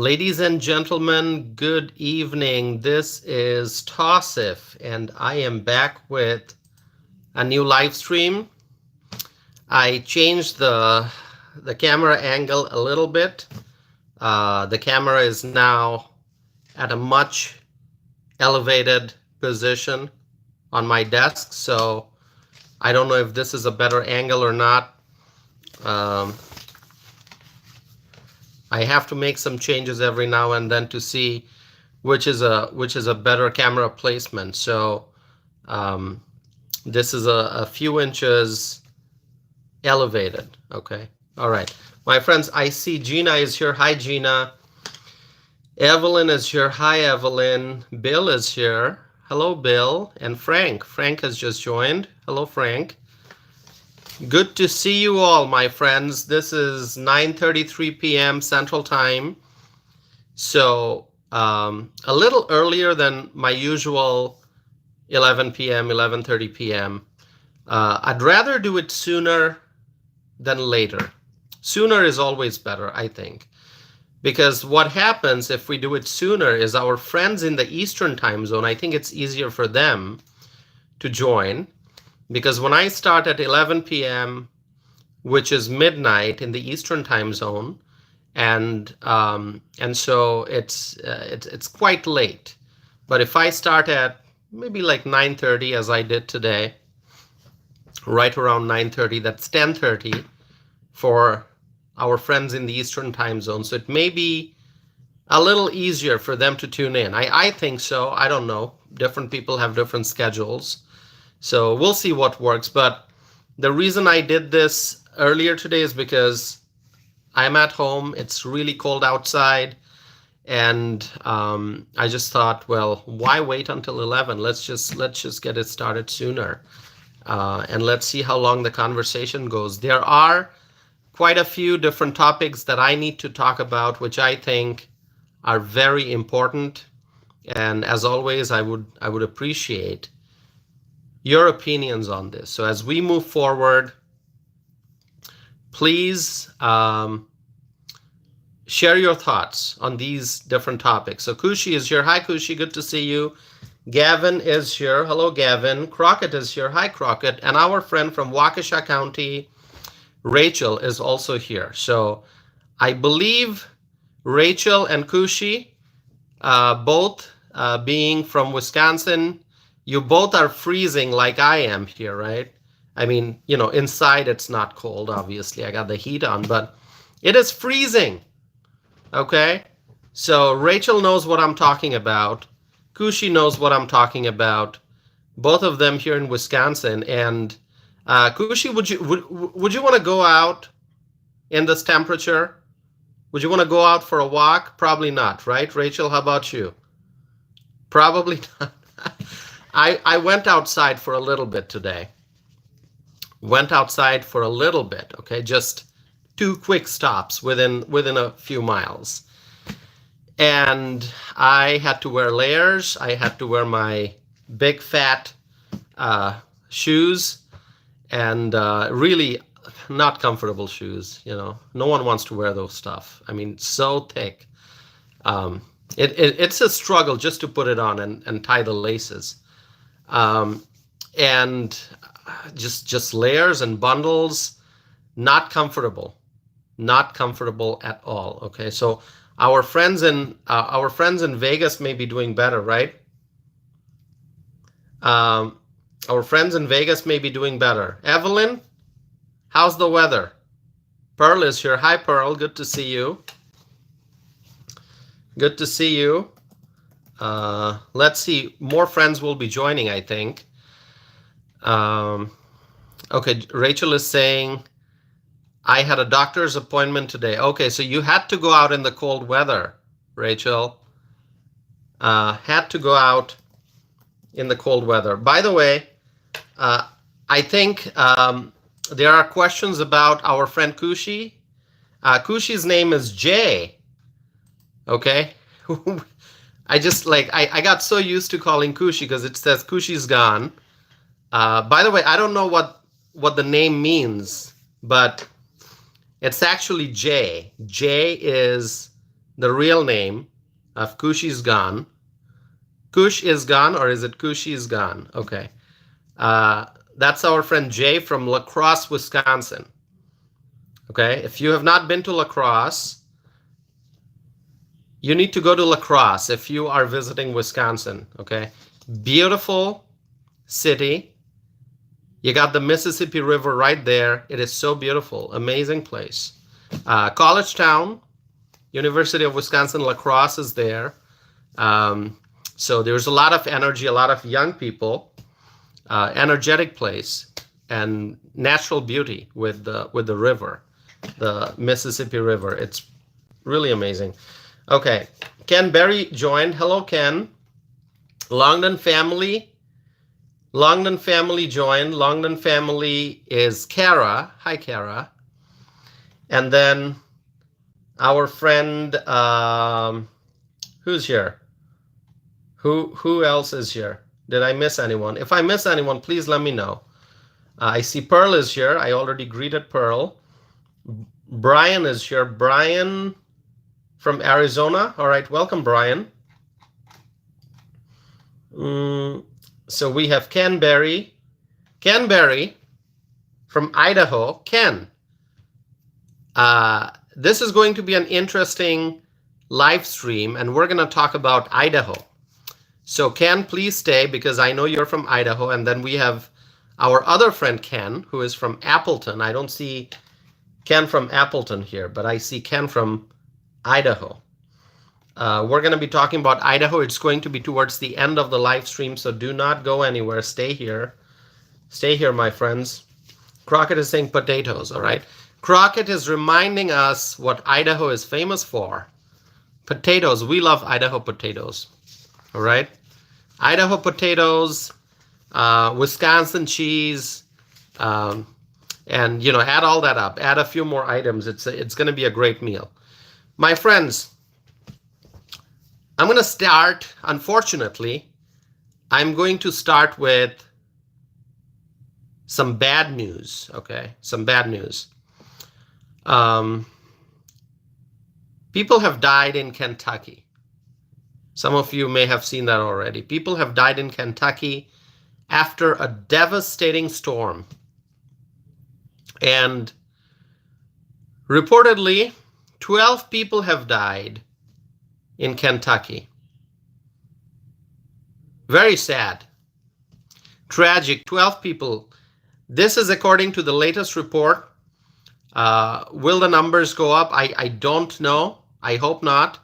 Ladies and gentlemen, good evening. This is Tausif, and I am back with a new live stream. I changed the camera angle a little bit. The camera is now at a much elevated position on my desk, so I don't know if this is a better angle or not. I have to make some changes every now and then to see which is a better camera placement. So this is a few inches elevated. Okay. All right. My friends, I see Gina is here. Hi, Gina. Evelyn is here. Hi, Evelyn. Bill is here. Hello, Bill. And Frank. Frank has just joined. Hello, Frank. Good to see you all, my friends. This is 9:33 p.m. Central Time. So a little earlier than my usual 11 p.m., 11:30 p.m. I'd rather do it sooner than later. Sooner is always better, I think. Because what happens if we do it sooner is our friends in the Eastern time zone, I think it's easier for them to join. Because when I start at 11 p.m., which is midnight in the Eastern time zone, and so it's quite late. But if I start at maybe like 9:30, as I did today, right around 9:30, that's 10:30 for our friends in the Eastern time zone. So it may be a little easier for them to tune in. I think so. I don't know. Different people have different schedules. So we'll see what works. But the reason I did this earlier today is because I'm at home. It's really cold outside. And I just thought, well, why wait until 11? Let's just get it started sooner. And let's see how long the conversation goes. There are quite a few different topics that I need to talk about, which I think are very important. And as always, I would appreciate your opinions on this. So as we move forward, please share your thoughts on these different topics. So Kushi is here. Hi, Kushi. Good to see you. Gavin is here. Hello, Gavin. Crockett is here. Hi, Crockett. And our friend from Waukesha County, Rachel, is also here. So I believe Rachel and Kushi, both being from Wisconsin, you both are freezing like I am here, right? I mean, you know, inside it's not cold, obviously. I got the heat on, but it is freezing, okay? So Rachel knows what I'm talking about. Kushi knows what I'm talking about. Both of them here in Wisconsin. And Kushi, would you want to go out in this temperature? Would you want to go out for a walk? Probably not, right? Rachel, how about you? Probably not. I went outside for a little bit today. Went outside for a little bit, okay? Just 2 quick stops within a few miles. And I had to wear layers. I had to wear my big fat shoes and really not comfortable shoes, you know. No one wants to wear those stuff. I mean, so thick. It's a struggle just to put it on and tie the laces. And just layers and bundles, not comfortable at all. Okay, so our friends in Vegas may be doing better, right? Our friends in Vegas may be doing better. Evelyn, how's the weather? Pearl is here. Hi, Pearl. Good to see you. Good to see you. Let's see. More friends will be joining, I think. Okay, Rachel is saying, I had a doctor's appointment today. Okay, so you had to go out in the cold weather, Rachel. Had to go out in the cold weather. By the way, I think there are questions about our friend Kushi. Kushi's name is Jay. Okay? I just I got so used to calling Kushi because it says Kushi's gone. By the way, I don't know what the name means, but it's actually Jay. Jay is the real name of Kush is gone. Kush is gone, or is it Kush is gone? Okay. That's our friend Jay from La Crosse, Wisconsin. Okay. If you have not been to La Crosse, you need to go to La Crosse if you are visiting Wisconsin. Okay. Beautiful city. You got the Mississippi River right there. It is so beautiful. Amazing place. College town. University of Wisconsin La Crosse is there. So there's a lot of energy, a lot of young people, energetic place, and natural beauty with the river, the Mississippi River. It's really amazing. Okay, Ken Berry joined. Hello, Ken. Longdon family. Longdon family joined. Longdon family is Kara. Hi, Kara. And then our friend, who's here? Who else is here? Did I miss anyone? If I miss anyone, please let me know. I see Pearl is here. I already greeted Pearl. Brian is here. Brian from Arizona. All right, welcome, Brian. So we have Ken Berry. Ken Berry from Idaho. Ken. This is going to be an interesting live stream, and we're going to talk about Idaho. So Ken, please stay, because I know you're from Idaho. And then we have our other friend, Ken, who is from Appleton. I don't see Ken from Appleton here, but I see Ken from Idaho. We're going to be talking about Idaho. It's going to be towards the end of the live stream, so do not go anywhere. Stay here. Stay here, my friends. Crockett is saying potatoes, all right? Crockett is reminding us what Idaho is famous for. Potatoes. We love Idaho potatoes, all right? Idaho potatoes, Wisconsin cheese, and, you know, add all that up. Add a few more items. It's going to be a great meal. My friends, I'm going to start, unfortunately, I'm going to start with some bad news, okay? Some bad news. People have died in Kentucky. Some of you may have seen that already. People have died in Kentucky after a devastating storm. And reportedly, 12 people have died in Kentucky. Very sad. Tragic, 12 people. This is according to the latest report. Will the numbers go up? I don't know. I hope not.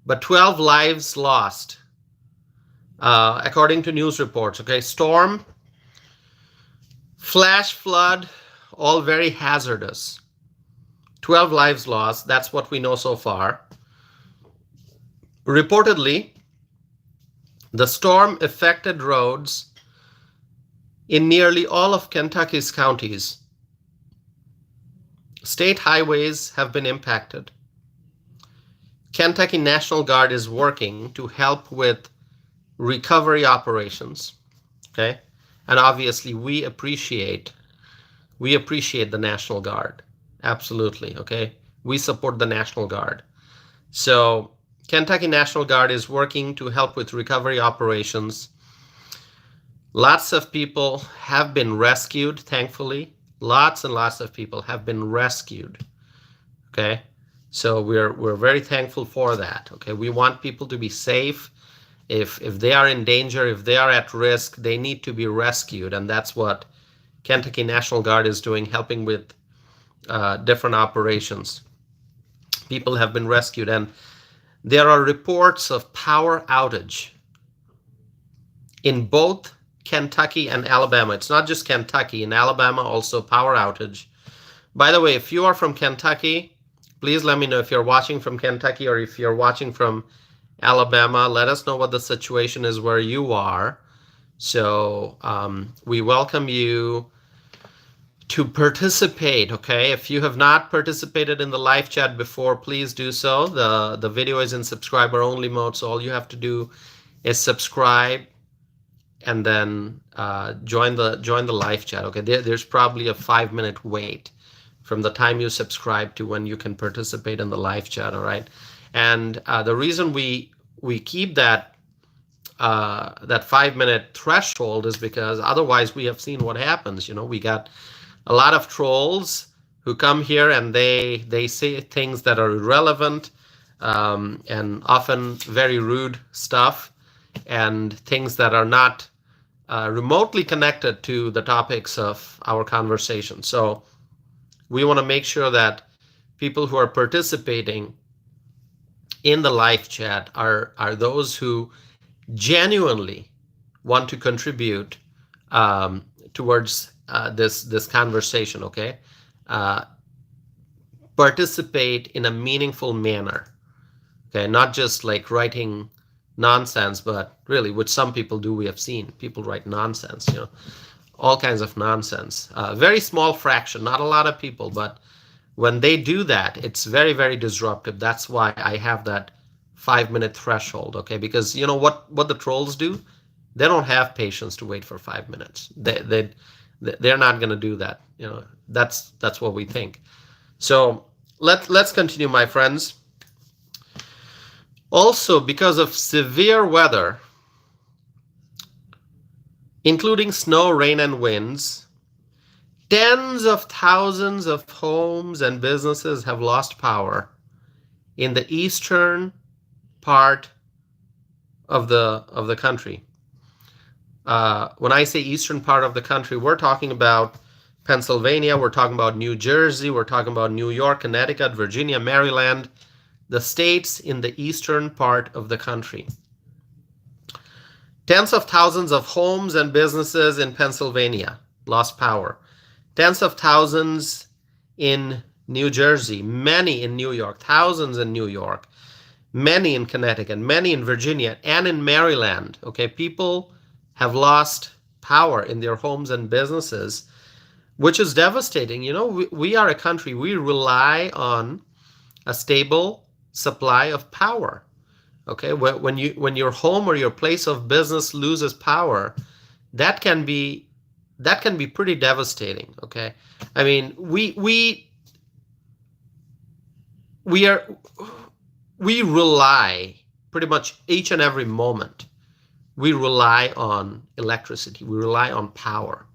But 12 lives lost, according to news reports. Okay, storm, flash flood, all very hazardous. 12 lives lost. That's what we know so far. Reportedly, the storm affected roads in nearly all of Kentucky's counties. State highways have been impacted. Kentucky National Guard is working to help with recovery operations, okay? And obviously we appreciate the National Guard, absolutely, okay? We support the National Guard. So Kentucky National Guard is working to help with recovery operations. Lots of people have been rescued, thankfully. Lots and lots of people have been rescued, okay? So we're very thankful for that. Okay, we want people to be safe. If they are in danger, if they are at risk, they need to be rescued, and that's what Kentucky National Guard is doing, helping with different operations. People have been rescued, and there are reports of power outage in both Kentucky and Alabama. It's not just Kentucky. In Alabama, also power outage. By the way, if you are from Kentucky, please let me know if you're watching from Kentucky or if you're watching from Alabama. Let us know what the situation is where you are. So we welcome you to participate, okay? If you have not participated in the live chat before, please do so. The video is in subscriber only mode, so all you have to do is subscribe and then join the live chat, okay? There's probably a 5-minute wait from the time you subscribe to when you can participate in the live chat, all right? And the reason we keep that 5-minute threshold is because otherwise we have seen what happens. We got a lot of trolls who come here and they say things that are irrelevant, and often very rude stuff, and things that are not remotely connected to the topics of our conversation. So we want to make sure that people who are participating in the live chat are those who genuinely want to contribute towards this conversation. Okay, participate in a meaningful manner. Okay, not just like writing nonsense, but really, which some people do. We have seen people write nonsense. All kinds of nonsense. Very small fraction, not a lot of people, but when they do that, it's very, very disruptive. That's why I have that 5-minute threshold, okay? Because what the trolls do? They don't have patience to wait for 5 minutes. They're not going to do that. That's what we think. So let's continue, my friends. Also, because of severe weather, including snow, rain, and winds, tens of thousands of homes and businesses have lost power in the eastern part of the country. When I say eastern part of the country, we're talking about Pennsylvania, we're talking about New Jersey, we're talking about New York, Connecticut, Virginia, Maryland, the states in the eastern part of the country. Tens of thousands of homes and businesses in Pennsylvania lost power. Tens of thousands in New Jersey, many in New York, thousands in New York, many in Connecticut, many in Virginia, and in Maryland. Okay, people have lost power in their homes and businesses, which is devastating. We are a country, we rely on a stable supply of power. Okay, when your home or your place of business loses power, that can be pretty devastating. Okay, I mean we rely pretty much each and every moment. We rely on electricity. We rely on power.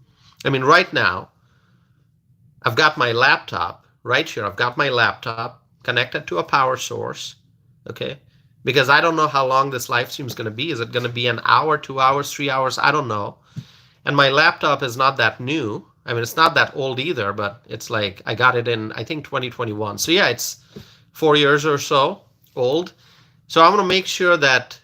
I mean, right now, I've got my laptop right here. I've got my laptop connected to a power source. Okay. Because I don't know how long this live stream is going to be. Is it going to be an hour, 2 hours, 3 hours? I don't know. And my laptop is not that new. I mean, it's not that old either, but it's like I got it in, I think, 2021. So yeah, it's 4 years or so old. So I want to make sure that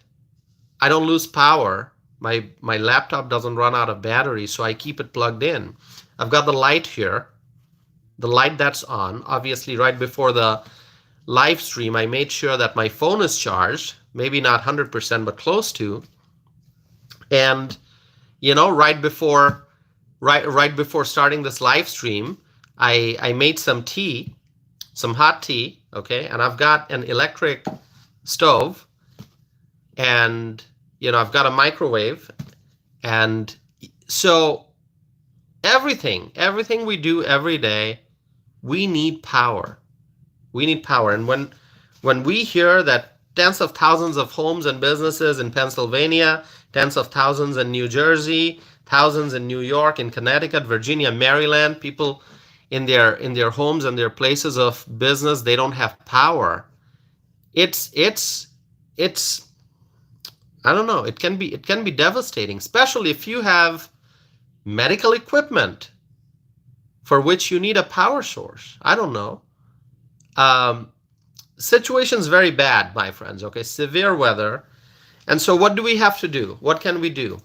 I don't lose power. My laptop doesn't run out of battery, so I keep it plugged in. I've got the light here, the light that's on. Obviously, right before the live stream, I made sure that my phone is charged, maybe not 100%, but close to. And right before starting this live stream, I made some tea, some hot tea, okay? And I've got an electric stove, and I've got a microwave. And so everything we do every day, we need power. We need power. And when we hear that tens of thousands of homes and businesses in Pennsylvania, tens of thousands in New Jersey, thousands in New York, in Connecticut, Virginia, Maryland, people in their homes and their places of business, they don't have power. It's I don't know, it can be devastating, especially if you have medical equipment for which you need a power source. I don't know. Situation's very bad, my friends, okay? Severe weather. And so what do we have to do? What can we do?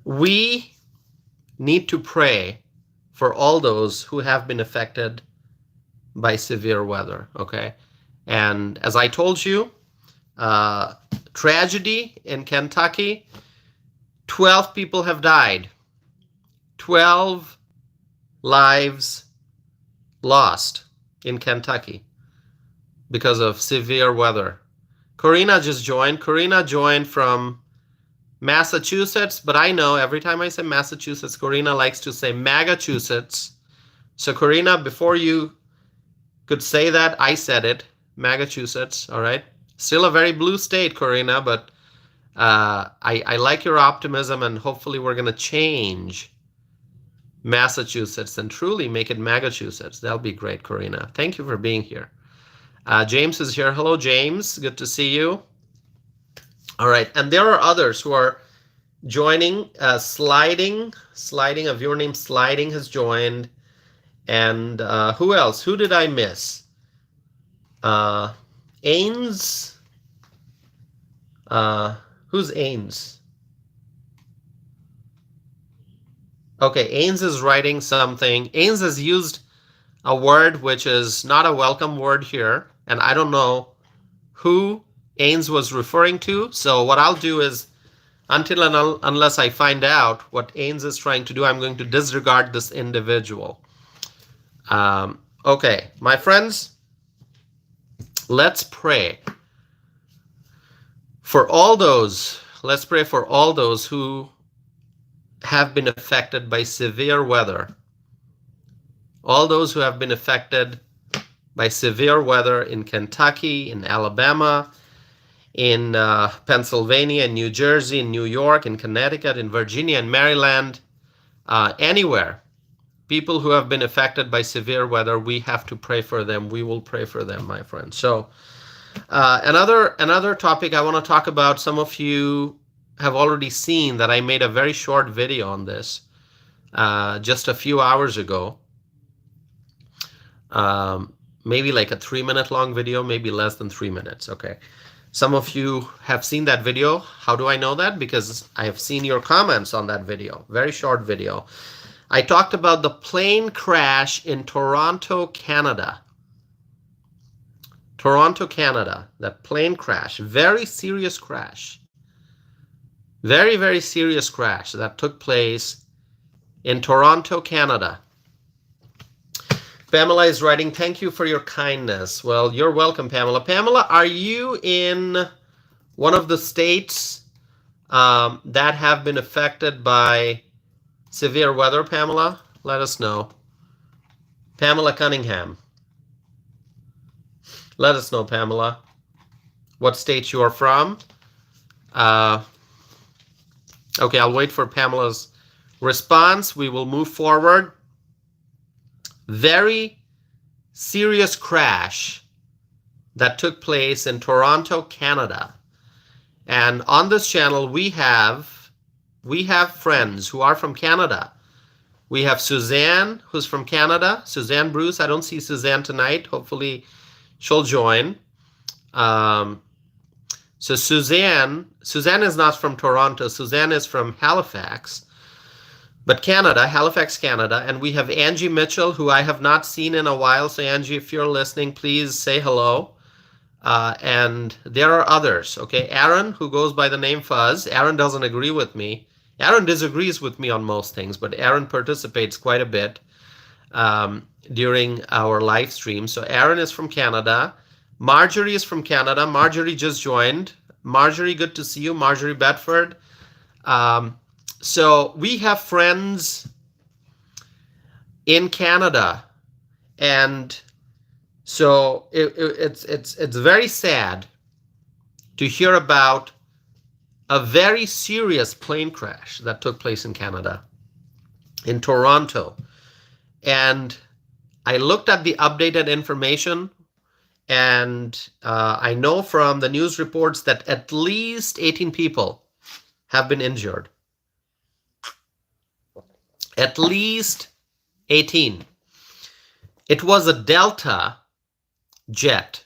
We need to pray for all those who have been affected by severe weather, okay? And as I told you, tragedy in Kentucky, 12 people have died. 12 lives lost in Kentucky because of severe weather. Corina just joined. Corina joined from Massachusetts, but I know every time I say Massachusetts, Corina likes to say Magachusetts. So Corina, before you could say that, I said it. Massachusetts. All right. Still a very blue state, Corina, but I like your optimism, and hopefully we're going to change Massachusetts and truly make it Massachusetts. That'll be great, Corina. Thank you for being here. James is here. Hello, James. Good to see you. All right. And there are others who are joining. Sliding of your name. Sliding has joined. And who else? Who did I miss? Ains. Who's Ains? Okay, Ains is writing something. Ains has used a word which is not a welcome word here, and I don't know who Ains was referring to. So what I'll do is, until and unless I find out what Ains is trying to do, I'm going to disregard this individual. Okay, my friends, let's pray for all those. Let's pray for all those who have been affected by severe weather. All those who have been affected by severe weather in Kentucky, in Alabama, in Pennsylvania, in New Jersey, in New York, in Connecticut, in Virginia, in Maryland, anywhere. People who have been affected by severe weather, we have to pray for them. We will pray for them, my friends. So another topic I want to talk about, some of you have already seen that I made a very short video on this just a few hours ago. Maybe like a 3-minute long video, maybe less than 3 minutes. Okay. Some of you have seen that video. How do I know that? Because I have seen your comments on that video. Very short video. I talked about the plane crash in Toronto, Canada. Toronto, Canada. That plane crash. Very serious crash. Very, very serious crash that took place in Toronto, Canada. Pamela is writing, thank you for your kindness. Well, you're welcome, Pamela. Pamela, are you in one of the states that have been affected by severe weather, Pamela? Let us know. Pamela Cunningham. Let us know, Pamela, what state you are from. Okay, I'll wait for Pamela's response. We will move forward. Very serious crash that took place in Toronto, Canada. And on this channel, we have friends who are from Canada. We have Suzanne, who's from Canada. Suzanne Bruce. I don't see Suzanne tonight. Hopefully she'll join. So Suzanne is not from Toronto. Suzanne is from Halifax. But Canada, Halifax, Canada. And we have Angie Mitchell, who I have not seen in a while. So Angie, if you're listening, please say hello. And there are others. Okay, Aaron, who goes by the name Fuzz. Aaron doesn't agree with me. Aaron disagrees with me on most things, but Aaron participates quite a bit during our live stream. So Aaron is from Canada. Marjorie is from Canada. Marjorie just joined. Marjorie, good to see you. Marjorie Bedford. So we have friends in Canada, and so it's very sad to hear about a very serious plane crash that took place in Canada, in Toronto. And I looked at the updated information, and I know from the news reports that at least 18 people have been injured. At least 18. It was a Delta jet.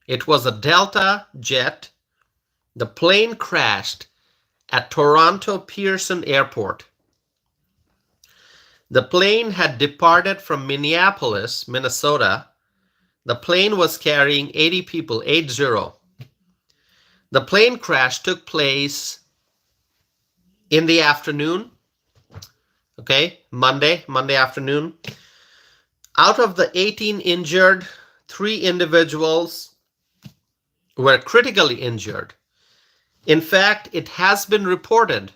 It was a Delta jet. The plane crashed at Toronto Pearson Airport. The plane had departed from Minneapolis, Minnesota. The plane was carrying 80 people, 80. The plane crash took place in the afternoon. Okay, Monday afternoon. Out of the 18 injured, 3 individuals were critically injured. In fact, it has been reported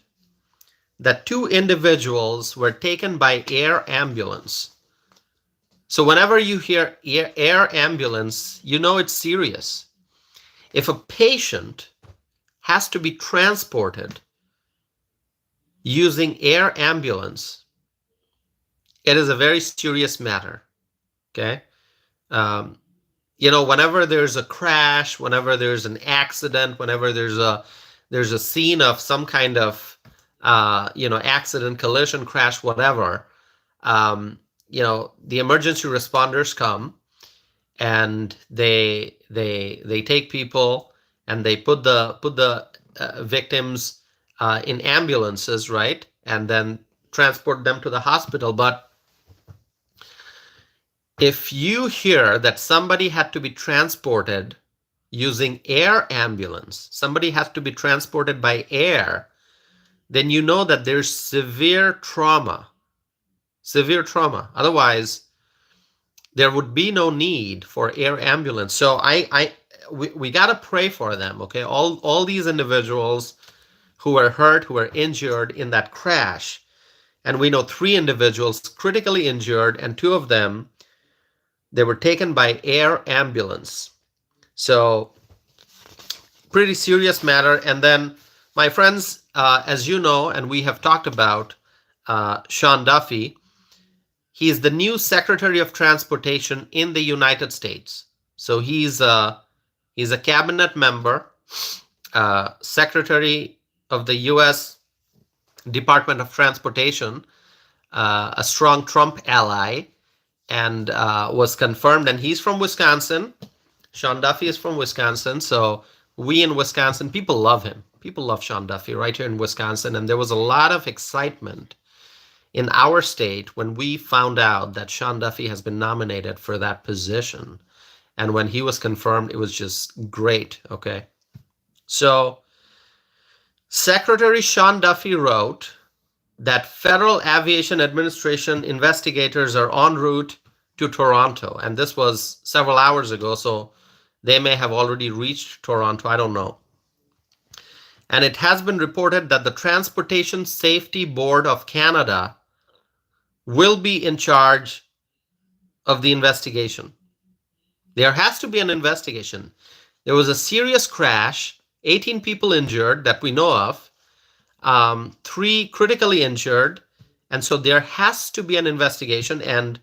that 2 individuals were taken by air ambulance. So whenever you hear air ambulance, you know it's serious. If a patient has to be transported using air ambulance, it is a very serious matter. Okay. Whenever there's a crash, whenever there's an accident, whenever there's a scene of some kind of accident, collision, crash, whatever, the emergency responders come and they take people and they put the victims in ambulances, right, and then transport them to the hospital. But if you hear that somebody had to be transported using air ambulance, somebody has to be transported by air, then you know that there's severe trauma. Severe trauma. Otherwise, there would be no need for air ambulance. So we got to pray for them, okay? All these individuals who were hurt, who were injured in that crash. And we know 3 individuals critically injured, and 2 of them, they were taken by air ambulance. So pretty serious matter. And then, my friends, as you know, and we have talked about Sean Duffy, he is the new Secretary of Transportation in the United States. So he's a cabinet member, Secretary of the U.S. Department of Transportation, a strong Trump ally, and was confirmed. And he's from Wisconsin. Sean Duffy is from Wisconsin. So we in Wisconsin, people love him. People love Sean Duffy right here in Wisconsin. And there was a lot of excitement in our state when we found out that Sean Duffy has been nominated for that position. And when he was confirmed, it was just great, okay? So Secretary Sean Duffy wrote that Federal Aviation Administration investigators are en route to Toronto. And this was several hours ago, so they may have already reached Toronto, I don't know. And it has been reported that the Transportation Safety Board of Canada will be in charge of the investigation. There has to be an investigation. There was a serious crash, 18 people injured that we know of, 3 critically injured, and so there has to be an investigation. And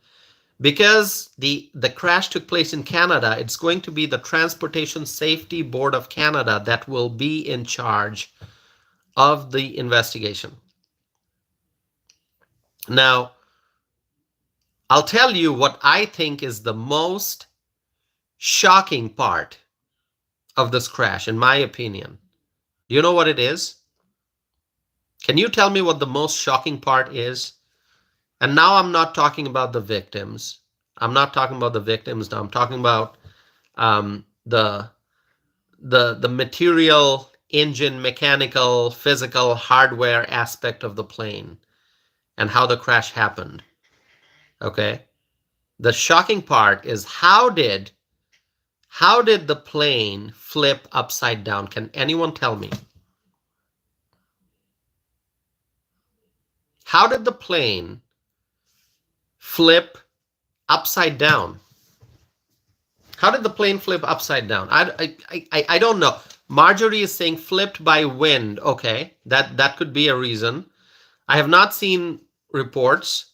because the crash took place in Canada, it's going to be the Transportation Safety Board of Canada that will be in charge of the investigation. Now, I'll tell you what I think is the most shocking part of this crash, in my opinion. Do you know what it is? Can you tell me what the most shocking part is? And now I'm not talking about the victims. I'm not talking about the victims now. I'm talking about the material, engine, mechanical, physical, hardware aspect of the plane and how the crash happened. Okay? The shocking part is how did the plane flip upside down? Can anyone tell me? How did the plane flip upside down? How did the plane flip upside down? I don't know. Marjorie is saying flipped by wind. Okay, that could be a reason. I have not seen reports.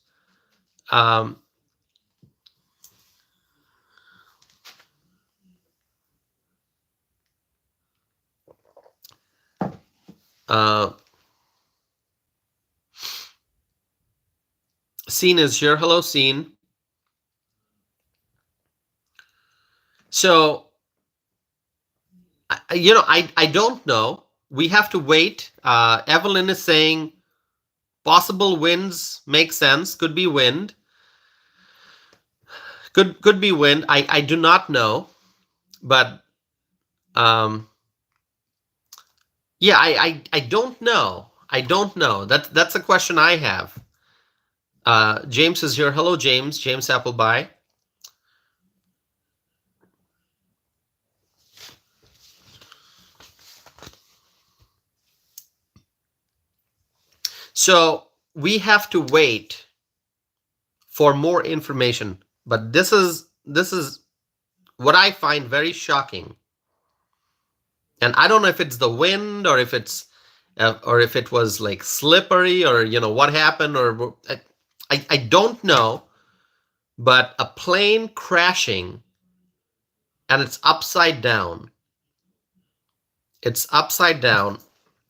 Scene is here. Hello, Scene. So, I don't know. We have to wait. Evelyn is saying possible winds make sense. Could be wind. Could be wind. I do not know. But yeah, I don't know. I don't know. That's a question I have. James is here. Hello, James. James Appleby. So we have to wait for more information. But this is what I find very shocking. And I don't know if it's the wind or if it was like slippery or what happened, or I don't know. But a plane crashing and it's upside down. It's upside down.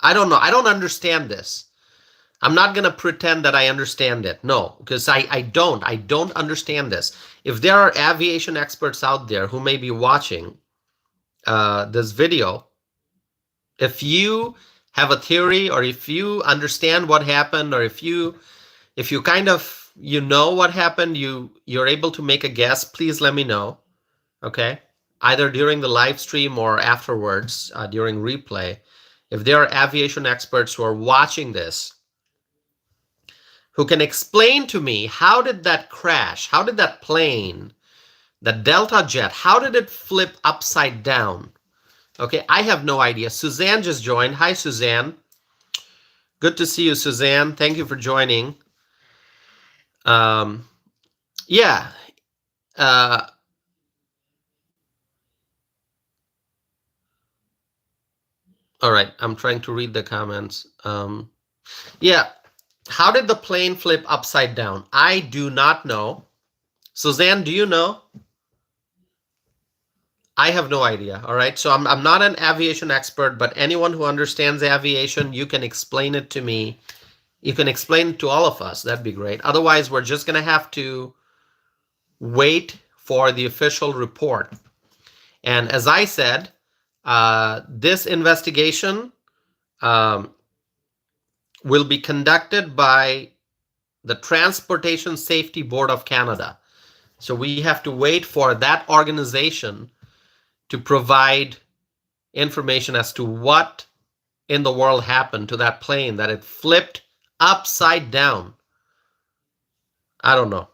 I don't know. I don't understand this. I'm not going to pretend that I understand it. No, because I don't. I don't understand this. If there are aviation experts out there who may be watching this video, if you have a theory, or if you understand what happened, or if you kind of know what happened, you're able to make a guess, please let me know. Okay, either during the live stream or afterwards during replay. If there are aviation experts who are watching this, who can explain to me, how did that crash? How did that plane, the Delta jet, how did it flip upside down? Okay, I have no idea. Suzanne just joined. Hi, Suzanne. Good to see you, Suzanne. Thank you for joining. Yeah. All right, I'm trying to read the comments. Yeah. How did the plane flip upside down? I do not know. Suzanne, do you know? I have no idea. All right. So I'm not an aviation expert, but anyone who understands aviation, you can explain it to me. You can explain it to all of us. That'd be great. Otherwise, we're just going to have to wait for the official report. And as I said, this investigation will be conducted by the Transportation Safety Board of Canada. So we have to wait for that organization to provide information as to what in the world happened to that plane, that it flipped upside down. I don't know.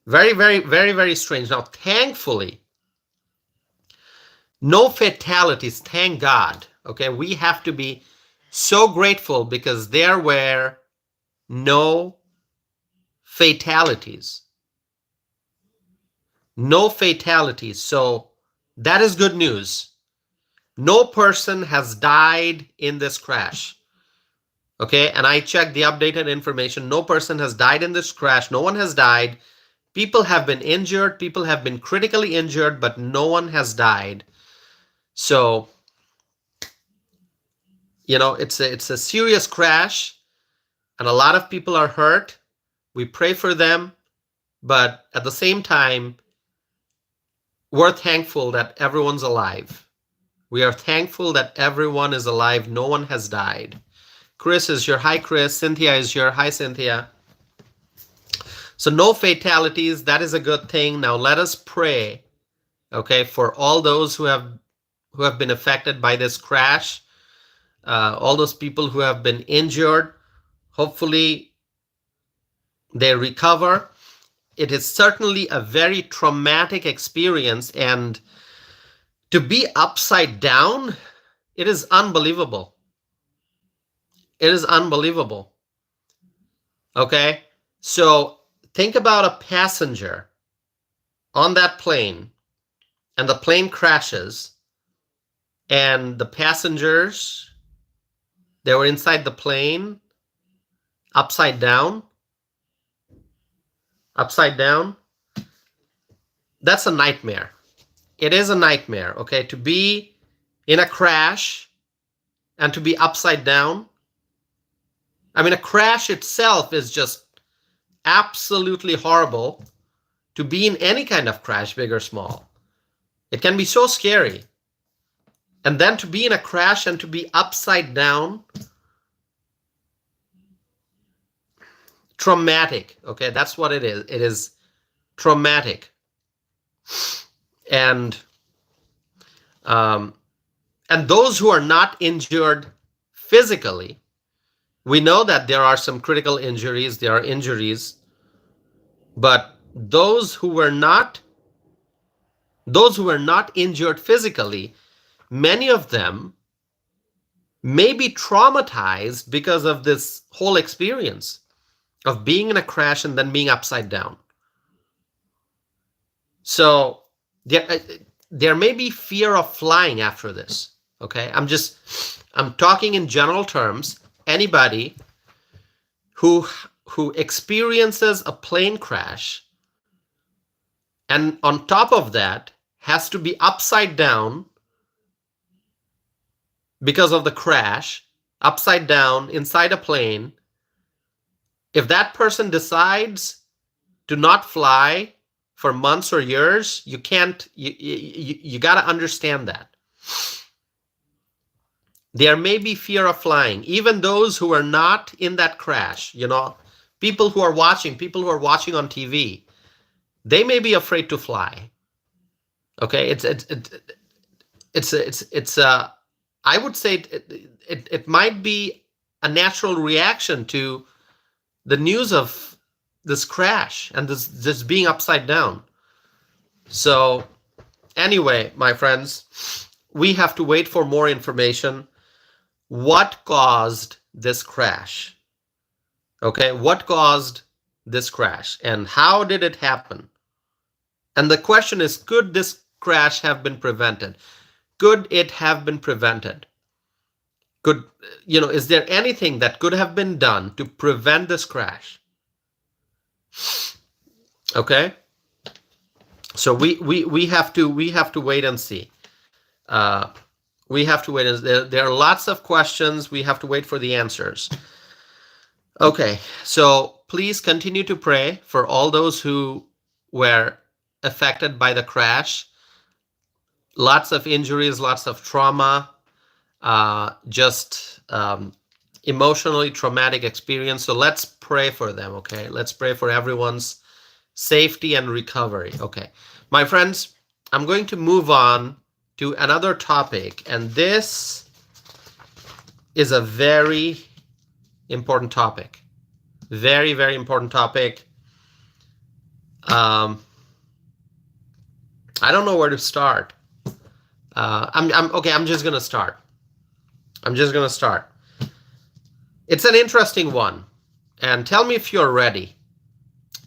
Very, very, very, very strange. Now, thankfully, no fatalities, thank God. Okay, we have to be so grateful, because there were no fatalities. No fatalities. So that is good news. No person has died in this crash. Okay, and I checked the updated information. No person has died in this crash. No one has died. People have been injured. People have been critically injured, but no one has died. So, it's a serious crash, and a lot of people are hurt. We pray for them, but at the same time, we're thankful that everyone's alive. We are thankful that everyone is alive. No one has died. Chris is here. Hi, Chris. Cynthia is here. Hi, Cynthia. So no fatalities. That is a good thing. Now let us pray, okay, for all those who have been affected by this crash, all those people who have been injured. Hopefully they recover. It is certainly a very traumatic experience, and to be upside down, it is unbelievable. It is unbelievable. Okay, so think about a passenger on that plane, and the plane crashes, and the passengers, they were inside the plane, upside down. Upside down. That's a nightmare. It is a nightmare, okay? To be in a crash and to be upside down. I mean, a crash itself is just absolutely horrible. To be in any kind of crash, big or small, it can be so scary. And then to be in a crash and to be upside down, traumatic. Okay, that's what it is. It is traumatic. And those who are not injured physically, we know that there are some critical injuries. There are injuries, but those who were not injured physically, many of them may be traumatized because of this whole experience of being in a crash and then being upside down. So there may be fear of flying after this. Okay, I'm talking in general terms. Anybody who experiences a plane crash and on top of that has to be upside down because of the crash, upside down inside a plane, if that person decides to not fly for months or years, you got to understand that. There may be fear of flying. Even those who are not in that crash, people who are watching on TV, they may be afraid to fly. Okay, I would say it might be a natural reaction to the news of this crash and this being upside down. So anyway, my friends, we have to wait for more information. What caused this crash? Okay, what caused this crash and how did it happen? And the question is, could this crash have been prevented? Could it have been prevented? Is there anything that could have been done to prevent this crash? Okay, so we have to wait and see. We have to wait. There are lots of questions. We have to wait for the answers. Okay, so please continue to pray for all those who were affected by the crash. Lots of injuries, lots of trauma, emotionally traumatic experience. So let's pray for them, okay? Let's pray for everyone's safety and recovery. Okay, my friends, I'm going to move on to another topic, and this is a very important topic. Very, very important topic. I don't know where to start. I'm just gonna start. It's an interesting one, and tell me if you're ready.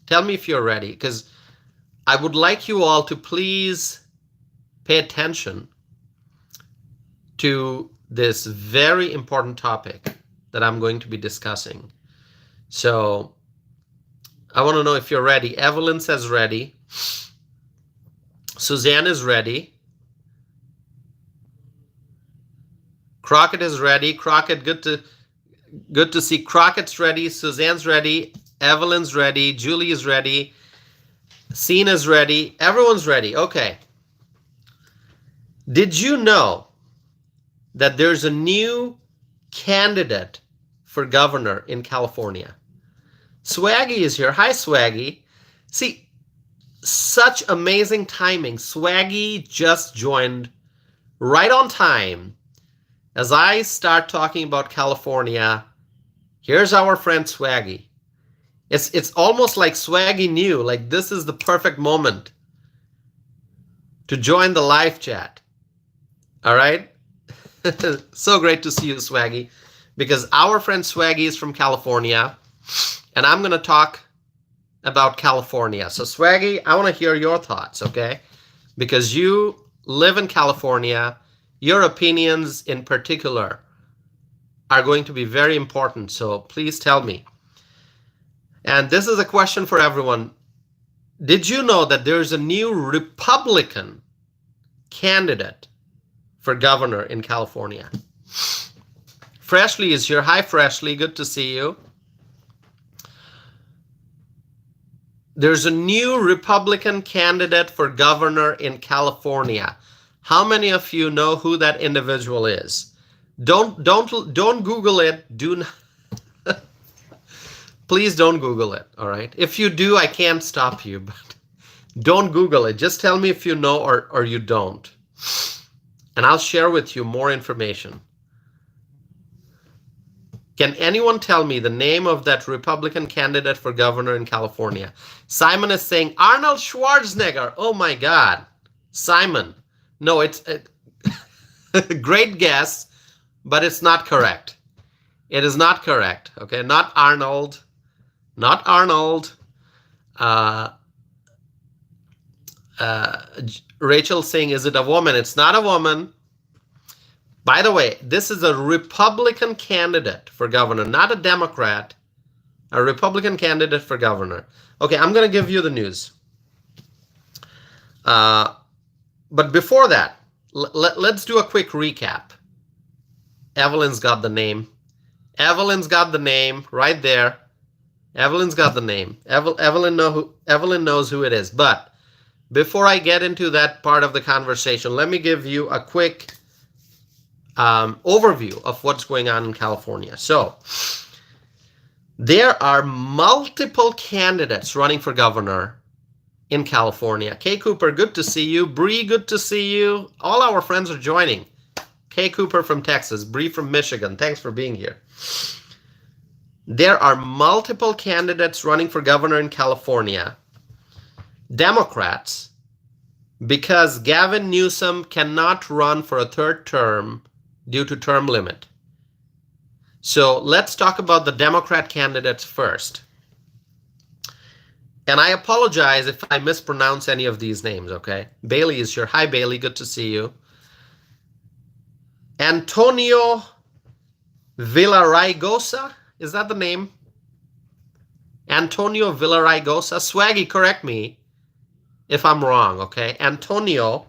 Because I would like you all to please pay attention to this very important topic that I'm going to be discussing. So I want to know if you're ready. Evelyn says ready. Suzanne is ready. Crockett is ready. Crockett, good to see. Crockett's ready. Suzanne's ready. Evelyn's ready. Julie is ready. Scene is ready. Everyone's ready. Okay. Did you know that there's a new candidate for governor in California? Swaggy is here. Hi, Swaggy. See, such amazing timing. Swaggy just joined right on time. As I start talking about California, here's our friend Swaggy. It's almost like Swaggy knew, like this is the perfect moment to join the live chat. All right? So great to see you, Swaggy, because our friend Swaggy is from California, and I'm going to talk about California. So Swaggy, I want to hear your thoughts, okay? Because you live in California, your opinions in particular are going to be very important. So please tell me. And this is a question for everyone. Did you know that there's a new Republican candidate for governor in California? Freshly is here. Hi, Freshly. Good to see you. There's a new Republican candidate for governor in California. How many of you know who that individual is? Don't Google it. Do not. Please don't Google it. All right. If you do, I can't stop you, but don't Google it. Just tell me if you know or you don't, and I'll share with you more information. Can anyone tell me the name of that Republican candidate for governor in California? Simon is saying Arnold Schwarzenegger. Oh my God, Simon. No, it's a great guess, but it's not correct. It is not correct. Okay, not Arnold. Not Arnold. Rachel saying, is it a woman? It's not a woman. By the way, this is a Republican candidate for governor, not a Democrat. A Republican candidate for governor. Okay, I'm going to give you the news. But before that, let's do a quick recap. Evelyn's got the name. Evelyn's got the name right there. Evelyn's got the name. Evelyn knows who it is. But before I get into that part of the conversation, let me give you a quick overview of what's going on in California. So there are multiple candidates running for governor in California. Kay Cooper, good to see you. Bree, good to see you. All our friends are joining. Kay Cooper from Texas, Bree from Michigan. Thanks for being here. There are multiple candidates running for governor in California. Democrats, because Gavin Newsom cannot run for a third term due to term limit. So let's talk about the Democrat candidates first. And I apologize if I mispronounce any of these names, okay? Bailey is here. Hi, Bailey. Good to see you. Antonio Villaraigosa. Is that the name? Antonio Villaraigosa. Swaggy, correct me if I'm wrong, okay? Antonio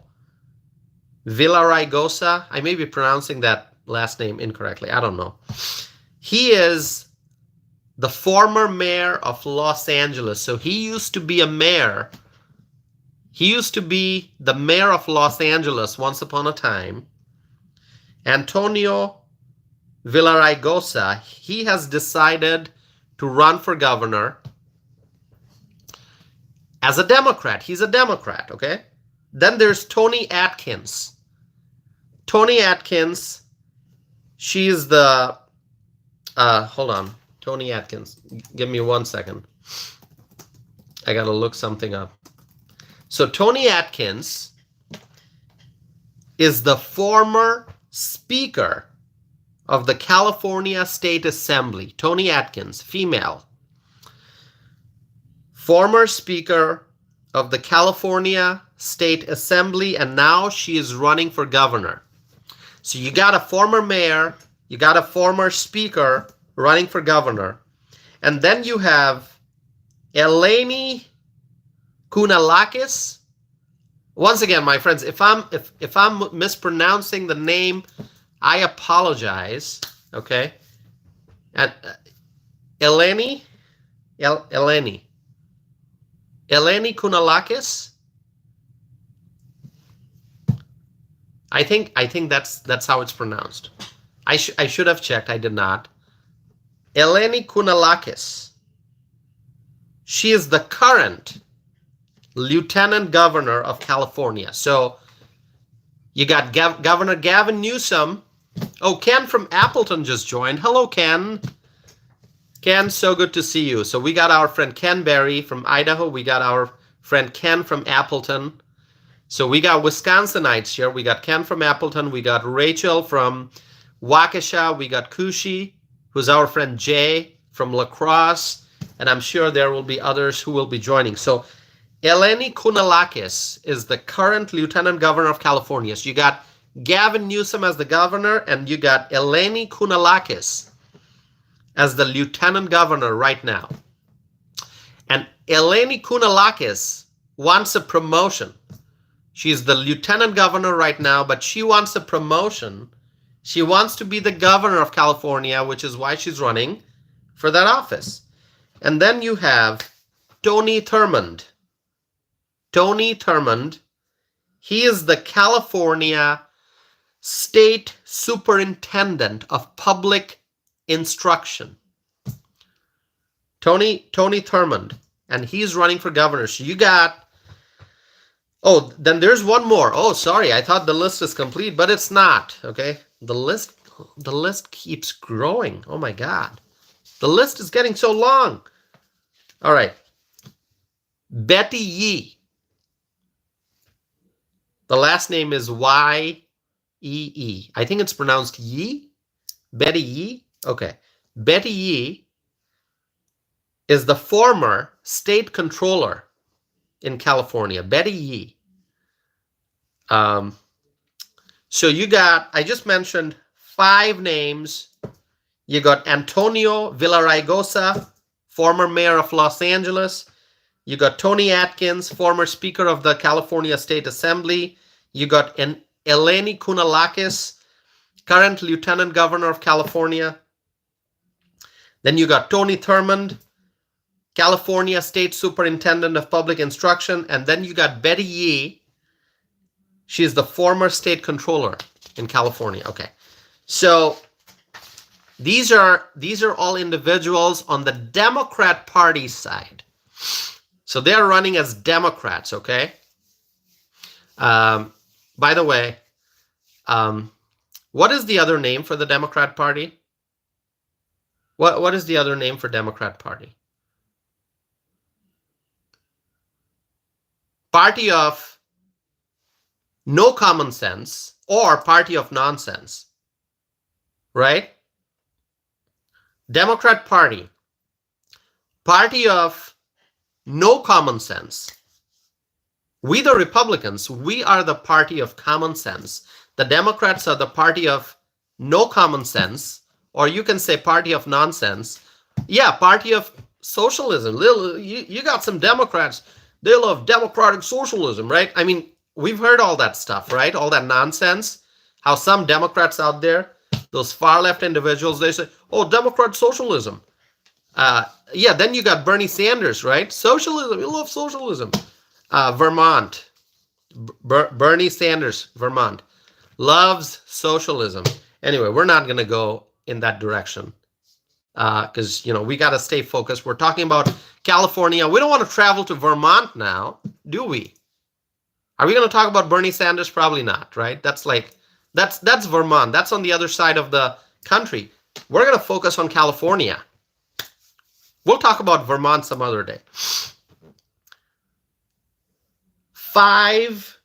Villaraigosa. I may be pronouncing that last name incorrectly. I don't know. He is the former mayor of Los Angeles. So he used to be a mayor. He used to be the mayor of Los Angeles once upon a time. Antonio Villaraigosa, he has decided to run for governor as a Democrat. He's a Democrat, okay? Then there's Toni Atkins. Toni Atkins, she's the, hold on, Toni Atkins. Give me 1 second. I gotta look something up. So Toni Atkins is the former Speaker of the California State Assembly. Toni Atkins, female. Former Speaker of the California State Assembly, and now she is running for governor. So you got a former mayor, you got a former speaker running for governor, and then you have Eleni Kounalakis. Once again, my friends, if I'm mispronouncing the name, I apologize. Okay, and Eleni Kounalakis. I think that's how it's pronounced. I should have checked. I did not. Eleni Kounalakis. She is the current Lieutenant Governor of California. So you got Governor Gavin Newsom. Oh, Ken from Appleton just joined. Hello, Ken. Ken, so good to see you. So we got our friend Ken Berry from Idaho. We got our friend Ken from Appleton. So we got Wisconsinites here. We got Ken from Appleton. We got Rachel from Waukesha. We got Kushi, who's our friend Jay from La Crosse. And I'm sure there will be others who will be joining. So Eleni Kounalakis is the current Lieutenant Governor of California. So you got Gavin Newsom as the governor, and you got Eleni Kounalakis as the Lieutenant Governor right now. And Eleni Kounalakis wants a promotion. She's the Lieutenant Governor right now, but she wants a promotion. She wants to be the Governor of California, which is why she's running for that office. And then you have Tony Thurmond. Tony Thurmond, he is the California State Superintendent of Public Instruction. Tony Thurmond, and he's running for governor. So you got, oh, then there's one more. Oh, sorry, I thought the list is complete, but it's not, okay? The list keeps growing. Oh my God. The list is getting so long. All right. Betty Yee. The last name is Y-E-E. I think it's pronounced Yee. Betty Yee. Okay. Betty Yee is the former state controller in California. Betty Yee. So you got, I just mentioned 5 names. You got Antonio Villaraigosa, former mayor of Los Angeles. You got Tony Atkins, former Speaker of the California State Assembly. You got Eleni Kounalakis, current Lieutenant Governor of California. Then you got Tony Thurmond, California State Superintendent of Public Instruction. And then you got Betty Yee. She's the former state controller in California. Okay. So these are all individuals on the Democrat Party side. So they're running as Democrats, okay? By the way, what is the other name for the Democrat Party? What is the other name for Democrat Party? Party of no common sense or party of nonsense, right? Democrat Party, party of no common sense. We, the Republicans, we are the party of common sense. The Democrats are the party of no common sense, or you can say party of nonsense. Yeah, party of socialism. You got some Democrats, they love democratic socialism, right? I mean, we've heard all that stuff, right? All that nonsense. How some Democrats out there, those far left individuals, they say, oh, Democrat socialism. Yeah, then you got Bernie Sanders, right? Socialism, you love socialism. Vermont, Bernie Sanders, Vermont, loves socialism. Anyway, we're not going to go in that direction because, we got to stay focused. We're talking about California. We don't want to travel to Vermont now, do we? Are we going to talk about Bernie Sanders? Probably not, right? That's Vermont. That's on the other side of the country. We're going to focus on California. We'll talk about Vermont some other day. 5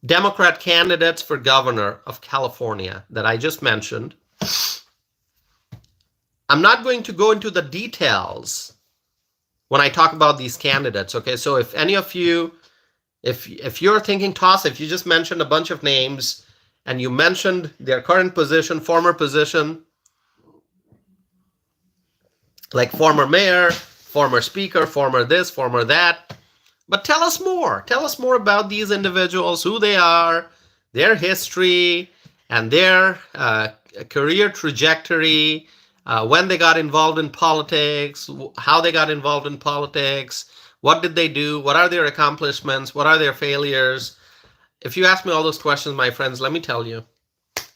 Democrat candidates for governor of California that I just mentioned. I'm not going to go into the details when I talk about these candidates, okay? So if any of you, if you're thinking toss, if you just mentioned a bunch of names and you mentioned their current position, former position, like former mayor, former speaker, former this, former that. But tell us more. Tell us more about these individuals, who they are, their history, and their career trajectory, when they got involved in politics, how they got involved in politics, what did they do, what are their accomplishments, what are their failures. If you ask me all those questions, my friends, let me tell you,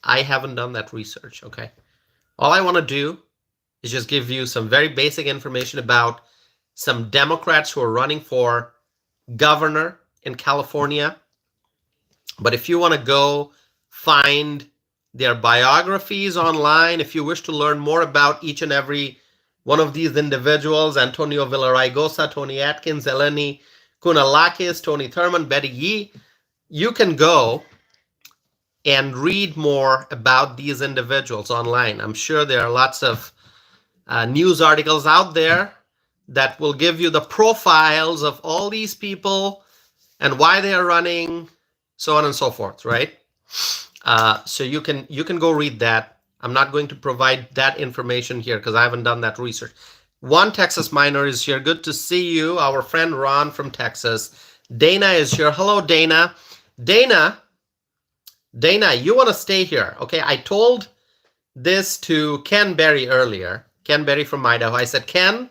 I haven't done that research, okay? All I want to do is just give you some very basic information about some Democrats who are running for governor in California. But if you want to go find their biographies online, if you wish to learn more about each and every one of these individuals, Antonio Villaraigosa, Tony Atkins, Eleni Kounalakis, Tony Thurmond, Betty Yee, you can go and read more about these individuals online. I'm sure there are lots of news articles out there that will give you the profiles of all these people and why they are running, so on and so forth, right? So you can go read that. I'm not going to provide that information here because I haven't done that research. One Texas Miner is here. Good to see you. Our friend Ron from Texas. Dana is here. Hello, Dana. Dana, you want to stay here. Okay, I told this to Ken Berry earlier. Ken Berry from Idaho. I said, Ken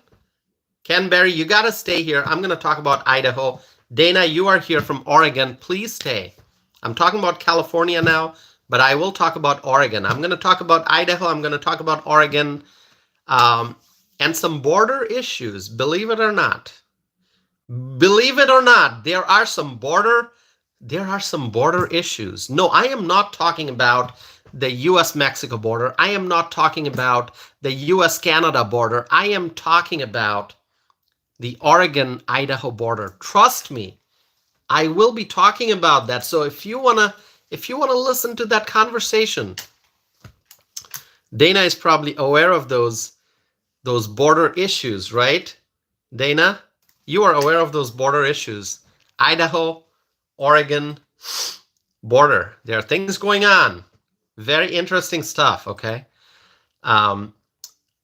Berry, you got to stay here. I'm going to talk about Idaho. Dana, you are here from Oregon. Please stay. I'm talking about California now, but I will talk about Oregon. I'm going to talk about Idaho. I'm going to talk about Oregon and some border issues. Believe it or not. Believe it or not, there are some border issues. No, I am not talking about the U.S.-Mexico border. I am not talking about the U.S.-Canada border. I am talking about the Oregon-Idaho border. Trust me, I will be talking about that. So if you wanna listen to that conversation, Dana is probably aware of those border issues, right? Dana, you are aware of those border issues. Idaho, Oregon border. There are things going on. Very interesting stuff, okay?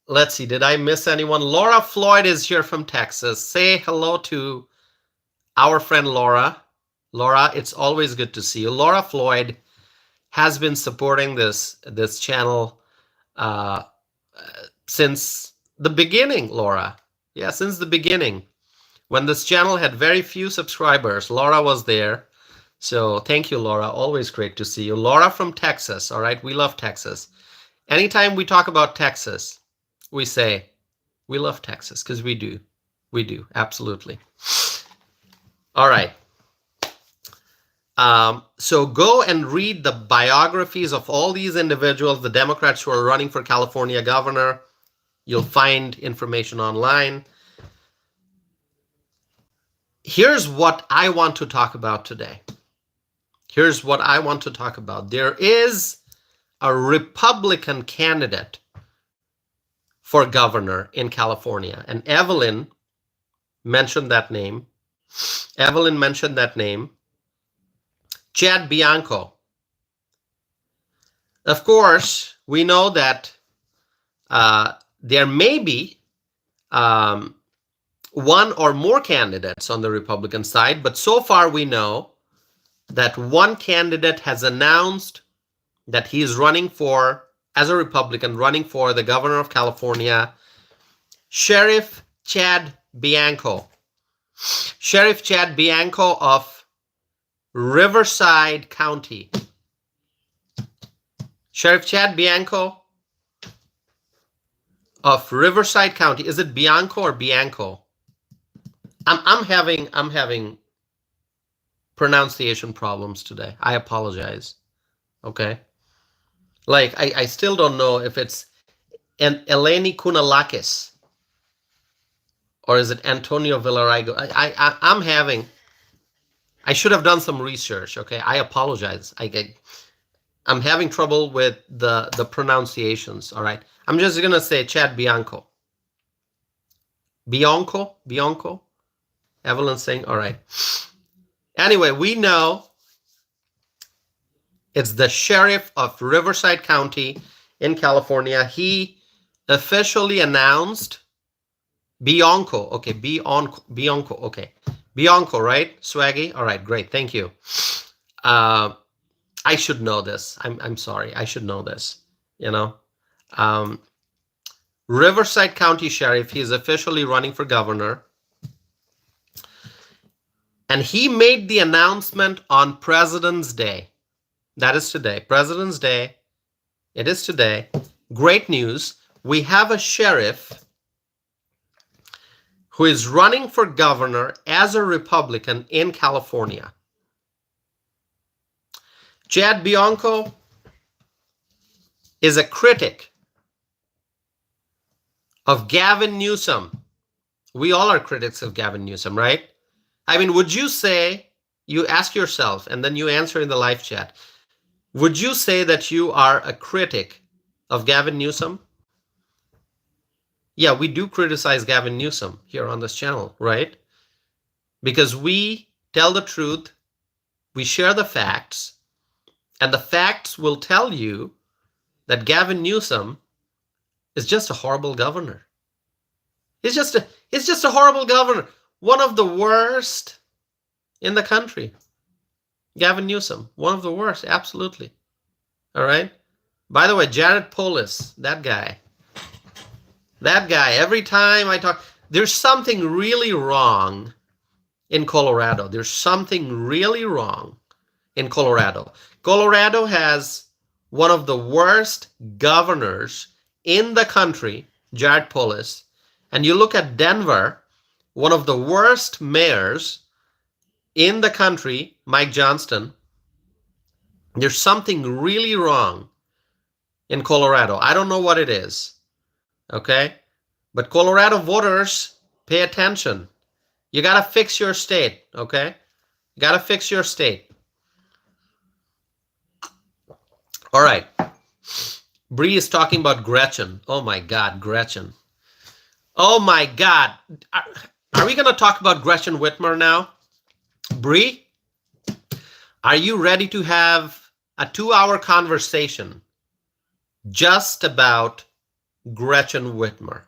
Let's see, did I miss anyone? Laura Floyd is here from Texas. Say hello to our friend Laura. Laura, it's always good to see you. Laura Floyd has been supporting this channel since the beginning, Laura. Yeah, since the beginning. When this channel had very few subscribers, Laura was there. So thank you, Laura. Always great to see you. Laura from Texas, all right? We love Texas. Anytime we talk about Texas, we say, we love Texas, because we do. We do, absolutely. All right. So go and read the biographies of all these individuals, the Democrats who are running for California governor. You'll find information online. Here's what I want to talk about today. Here's what I want to talk about. There is a Republican candidate for governor in California, and Evelyn mentioned that name. Evelyn mentioned that name. Chad Bianco. Of course, we know that there may be one or more candidates on the Republican side, but so far we know that one candidate has announced that he is running for, as a Republican, running for the governor of California, Sheriff Chad Bianco. Sheriff Chad Bianco of Riverside County. Sheriff Chad Bianco of Riverside County. Is it Bianco or Bianco? I'm having pronunciation problems today. I apologize. Okay. Like I still don't know if it's Eleni Kounalakis or is it Antonio Villaraigo. I should have done some research. Okay. I apologize. I'm having trouble with the pronunciations. All right. I'm just gonna say Chad Bianco. Bianco. Evelyn's saying, all right. Anyway, we know it's the sheriff of Riverside County in California. He officially announced Bianco. Okay, Bianco. Okay, Bianco, right? Swaggy. All right, great. Thank you. I should know this. I'm sorry. I should know this. You know, Riverside County Sheriff. He is officially running for governor. And he made the announcement on President's Day. That is today. President's Day. It is today. Great news. We have a sheriff who is running for governor as a Republican in California. Chad Bianco is a critic of Gavin Newsom. We all are critics of Gavin Newsom, right? I mean, would you say, you ask yourself, and then you answer in the live chat, would you say that you are a critic of Gavin Newsom? Yeah, we do criticize Gavin Newsom here on this channel, right? Because we tell the truth, we share the facts, and the facts will tell you that Gavin Newsom is just a horrible governor. It's just a horrible governor. One of the worst in the country. Gavin Newsom, one of the worst, absolutely. All right? By the way, Jared Polis, that guy, every time I talk, there's something really wrong in Colorado. There's something really wrong in Colorado. Colorado has one of the worst governors in the country, Jared Polis. And you look at Denver, one of the worst mayors in the country, Mike Johnston. There's something really wrong in Colorado. I don't know what it is, okay? But Colorado voters, pay attention. You got to fix your state, okay? You got to fix your state. All right. Bree is talking about Gretchen. Oh, my God, Gretchen. Oh, my God. Are we going to talk about Gretchen Whitmer now? Bree? Are you ready to have a 2-hour conversation just about Gretchen Whitmer?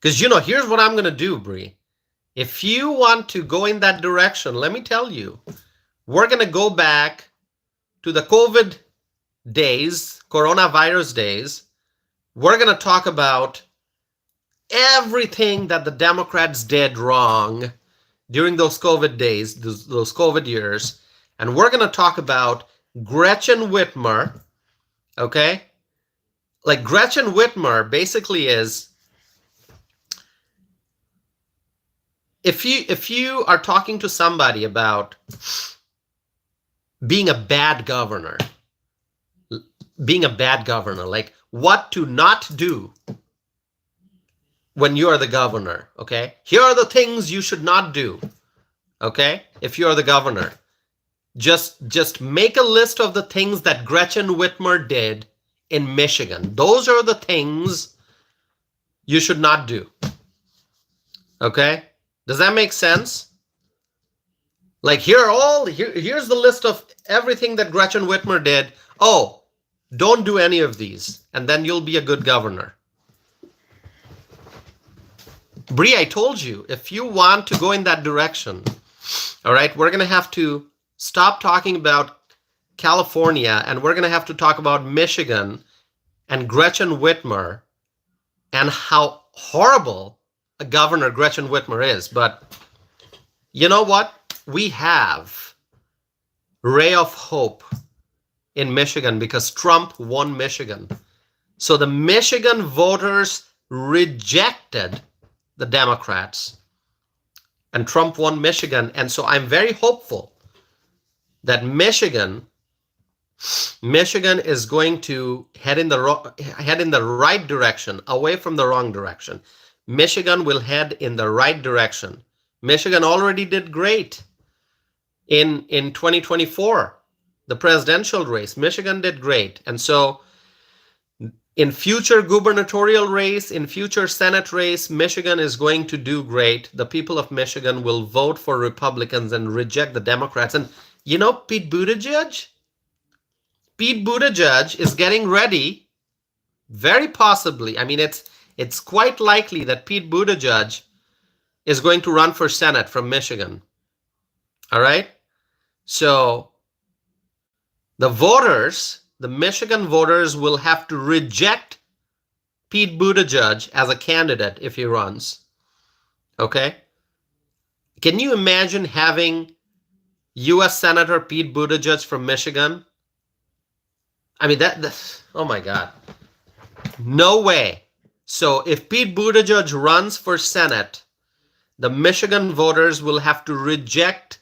Because, here's what I'm going to do, Bree. If you want to go in that direction, let me tell you, we're going to go back to the COVID days, coronavirus days. We're going to talk about everything that the Democrats did wrong during those COVID days, those COVID years. And we're going to talk about Gretchen Whitmer, okay? Like Gretchen Whitmer basically is, if you are talking to somebody about being a bad governor, like what to not do when you are the governor, okay? Here are the things you should not do, okay? If you are the governor, just make a list of the things that Gretchen Whitmer did in Michigan. Those are the things you should not do, okay? Does that make sense? Like here's the list of everything that Gretchen Whitmer did. Oh, don't do any of these, and then you'll be a good governor. Bree, I told you, if you want to go in that direction, all right, we're going to have to stop talking about California, and we're going to have to talk about Michigan and Gretchen Whitmer and how horrible a governor Gretchen Whitmer is. But you know what? We have ray of hope in Michigan because Trump won Michigan. So the Michigan voters rejected the Democrats, and Trump won Michigan. And so I'm very hopeful that Michigan is going to head in the right direction, away from the wrong direction. Michigan will head in the right direction. Michigan already did great in 2024, the presidential race. Michigan did great. And so in future gubernatorial race, in future Senate race, Michigan is going to do great. The people of Michigan will vote for Republicans and reject the Democrats. And Pete Buttigieg is getting ready, very possibly. I mean, it's quite likely that Pete Buttigieg is going to run for Senate from Michigan. All right? So the Michigan voters will have to reject Pete Buttigieg as a candidate if he runs. Okay? Can you imagine having U.S. Senator Pete Buttigieg from Michigan? I mean, oh my God. No way. So if Pete Buttigieg runs for Senate, the Michigan voters will have to reject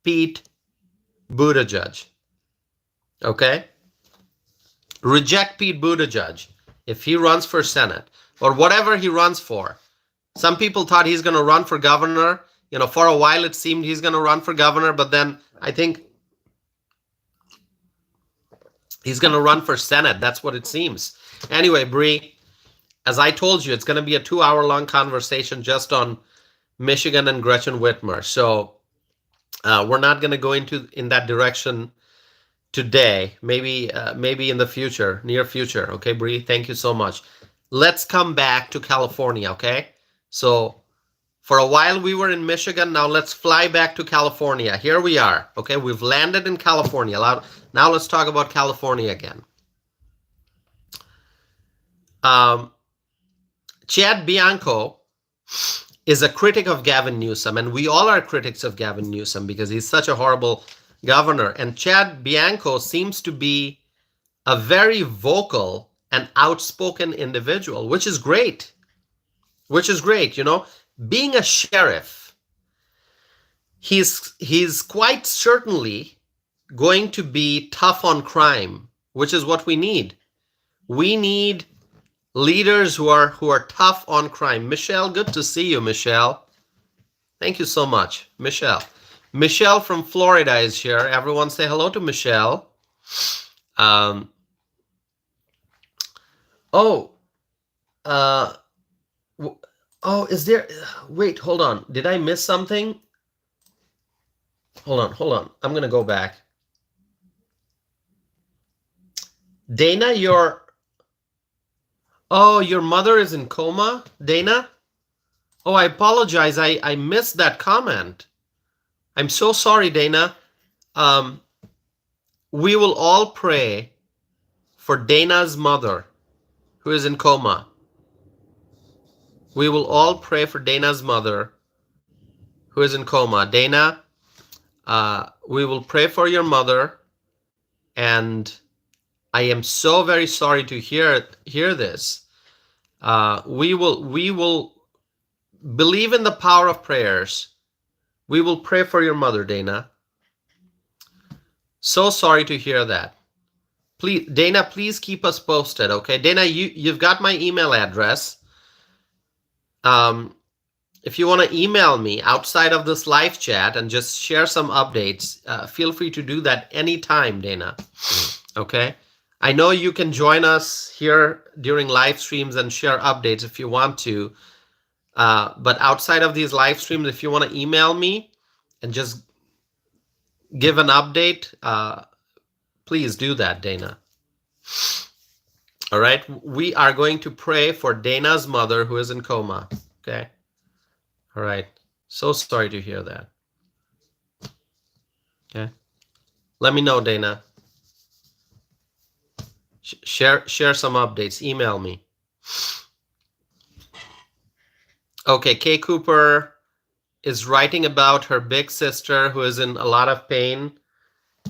Pete Buttigieg. Okay? Reject Pete Buttigieg if he runs for Senate or whatever he runs for. Some people thought he's going to run for governor. For a while it seemed he's going to run for governor, but then I think he's going to run for Senate. That's what it seems. Anyway, Bree, as I told you, it's going to be a 2-hour-long conversation just on Michigan and Gretchen Whitmer. So we're not going to go in that direction today. Maybe in the future, near future. Okay, Bree, thank you so much. Let's come back to California, okay? So for a while we were in Michigan. Now let's fly back to California. Here we are. Okay, we've landed in California. Now let's talk about California again. Chad Bianco is a critic of Gavin Newsom, and we all are critics of Gavin Newsom because he's such a horrible governor. And Chad Bianco seems to be a very vocal and outspoken individual, which is great. Being a sheriff, he's quite certainly going to be tough on crime, which is what we need. We need leaders who are tough on crime. Michelle, good to see you, Michelle. Thank you so much, Michelle. Michelle from Florida is here. Everyone say hello to Michelle. Is there, wait, hold on. Did I miss something? Hold on. I'm going to go back. Dana, your mother is in coma, Dana? Oh, I apologize. I missed that comment. I'm so sorry, Dana. Um, we will all pray for Dana's mother who is in coma. We will all pray for Dana's mother who is in coma. Dana, we will pray for your mother, and I am so very sorry to hear this. We will believe in the power of prayers. We will pray for your mother, Dana. So sorry to hear that. Please, Dana, please keep us posted, okay? Dana, you've got my email address. If you want to email me outside of this live chat and just share some updates, feel free to do that anytime, Dana. Okay? I know you can join us here during live streams and share updates if you want to. But outside of these live streams, if you want to email me and just give an update, please do that, Dana. All right? We are going to pray for Dana's mother who is in coma. Okay? All right. So sorry to hear that. Okay. Let me know, Dana. Share some updates. Email me. Okay, Kay Cooper is writing about her big sister who is in a lot of pain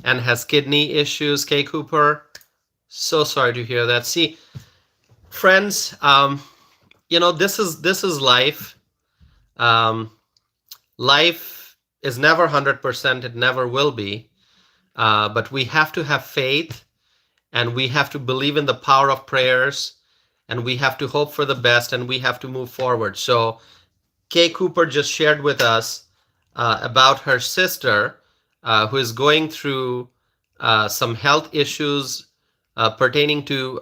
and has kidney issues. Kay Cooper, so sorry to hear that. See, friends, this is life. Life is never 100%. It never will be. But we have to have faith, and we have to believe in the power of prayers, and we have to hope for the best, and we have to move forward. So Kay Cooper just shared with us about her sister who is going through some health issues pertaining to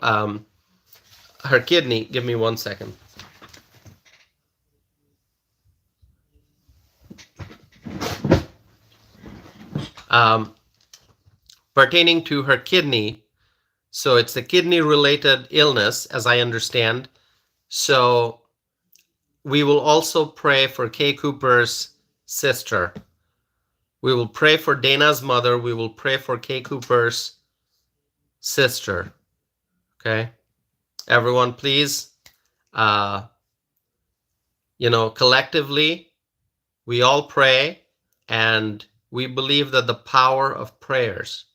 her kidney. Give me 1 second. Pertaining to her kidney. So it's a kidney-related illness, as I understand. So we will also pray for Kay Cooper's sister. We will pray for Dana's mother. We will pray for Kay Cooper's sister. Okay? Everyone, please, collectively, we all pray, and we believe that the power of prayers,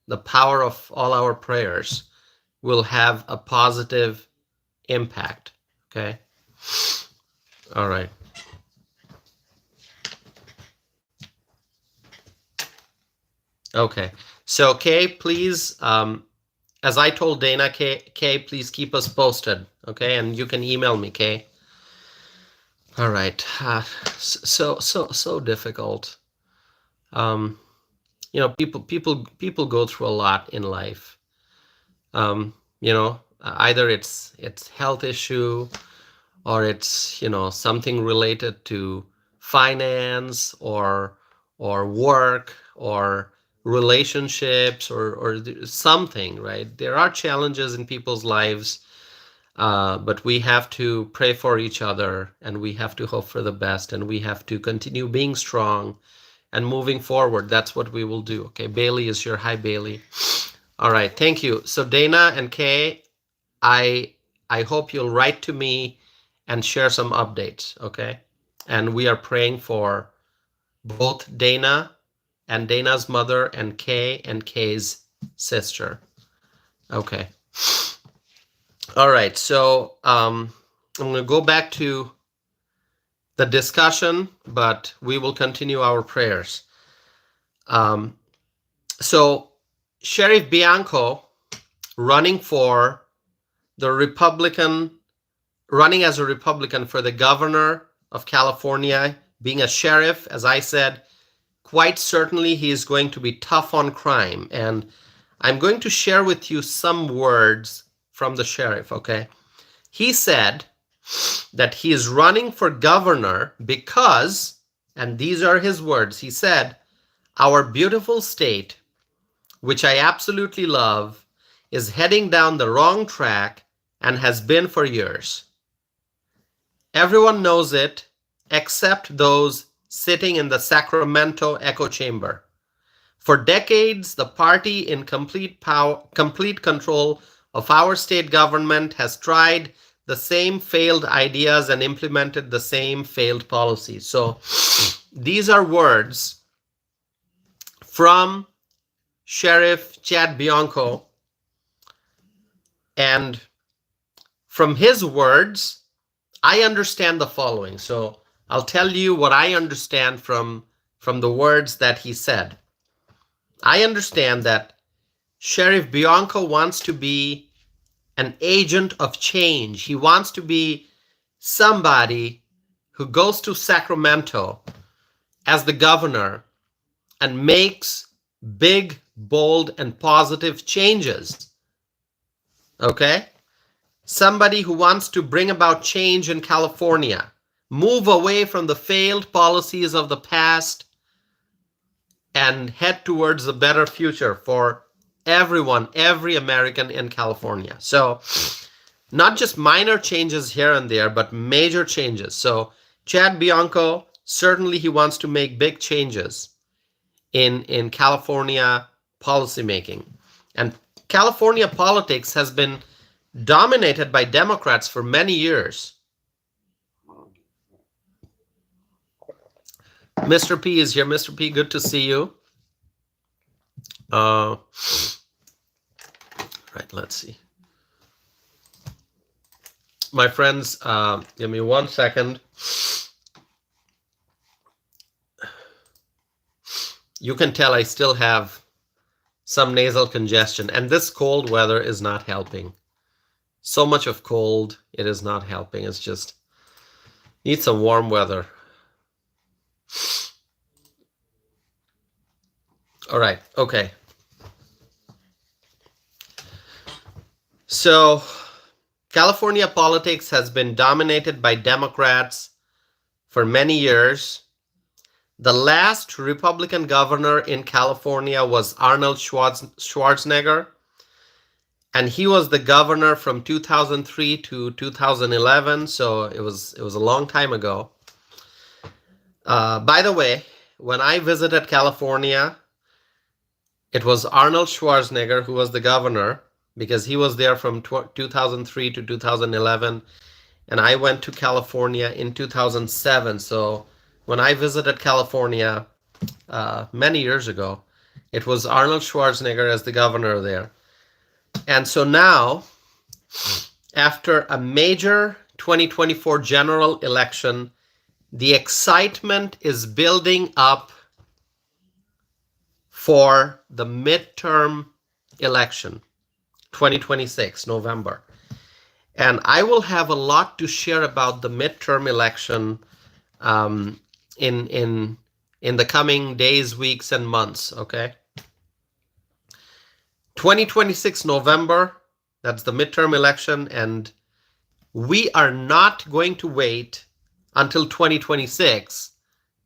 the power of all our prayers, will have a positive impact. Okay? All right. Okay. So, Kay, please, as I told Dana, Kay, please keep us posted. Okay? And you can email me, Kay. All right. So difficult. People go through a lot in life. Either it's health issue, or it's something related to finance or work or relationships or something, right? There are challenges in people's lives, but we have to pray for each other, and we have to hope for the best, and we have to continue being strong and moving forward. That's what we will do. Okay, Bailey is here. Hi, Bailey. All right, thank you. So Dana and Kay, I hope you'll write to me and share some updates, okay? And we are praying for both Dana and Dana's mother and Kay's sister. Okay. All right, so I'm going to go back to the discussion, but we will continue our prayers. So Sheriff Bianco running as a Republican for the governor of California, being a sheriff, as I said, quite certainly he is going to be tough on crime. And I'm going to share with you some words from the sheriff, okay? He said that he is running for governor because, and these are his words, he said, Our beautiful state, which I absolutely love, is heading down the wrong track and has been for years. Everyone knows it except those sitting in the Sacramento echo chamber. For decades, the party in complete control of our state government has tried the same failed ideas and implemented the same failed policies. So these are words from Sheriff Chad Bianco, and from his words, I understand the following. So I'll tell you what I understand from the words that he said. I understand that Sheriff Bianco wants to be an agent of change. He wants to be somebody who goes to Sacramento as the governor and makes big, bold, and positive changes. Okay? Somebody who wants to bring about change in California, move away from the failed policies of the past, and head towards a better future for everyone, every American in California. So not just minor changes here and there, but major changes. So Chad Bianco, certainly he wants to make big changes in California policymaking. And California politics has been dominated by Democrats for many years. Mr. P is here. Mr. P, good to see you. Right, let's see. My friends, give me 1 second. You can tell I still have some nasal congestion, and this cold weather is not helping. So much of cold, it is not helping. It's just, need some warm weather. All right, okay. So California politics has been dominated by Democrats for many years. The last Republican governor in California was Arnold Schwarzenegger, and he was the governor from 2003 to 2011, so it was a long time ago. By the way, when I visited California, it was Arnold Schwarzenegger who was the governor, because he was there from 2003 to 2011, and I went to California in 2007. So when I visited California many years ago, it was Arnold Schwarzenegger as the governor there. And so now, after a major 2024 general election, the excitement is building up for the midterm election, 2026, November. And I will have a lot to share about the midterm election in the coming days, weeks, and months, okay? 2026 November, that's the midterm election, and we are not going to wait until 2026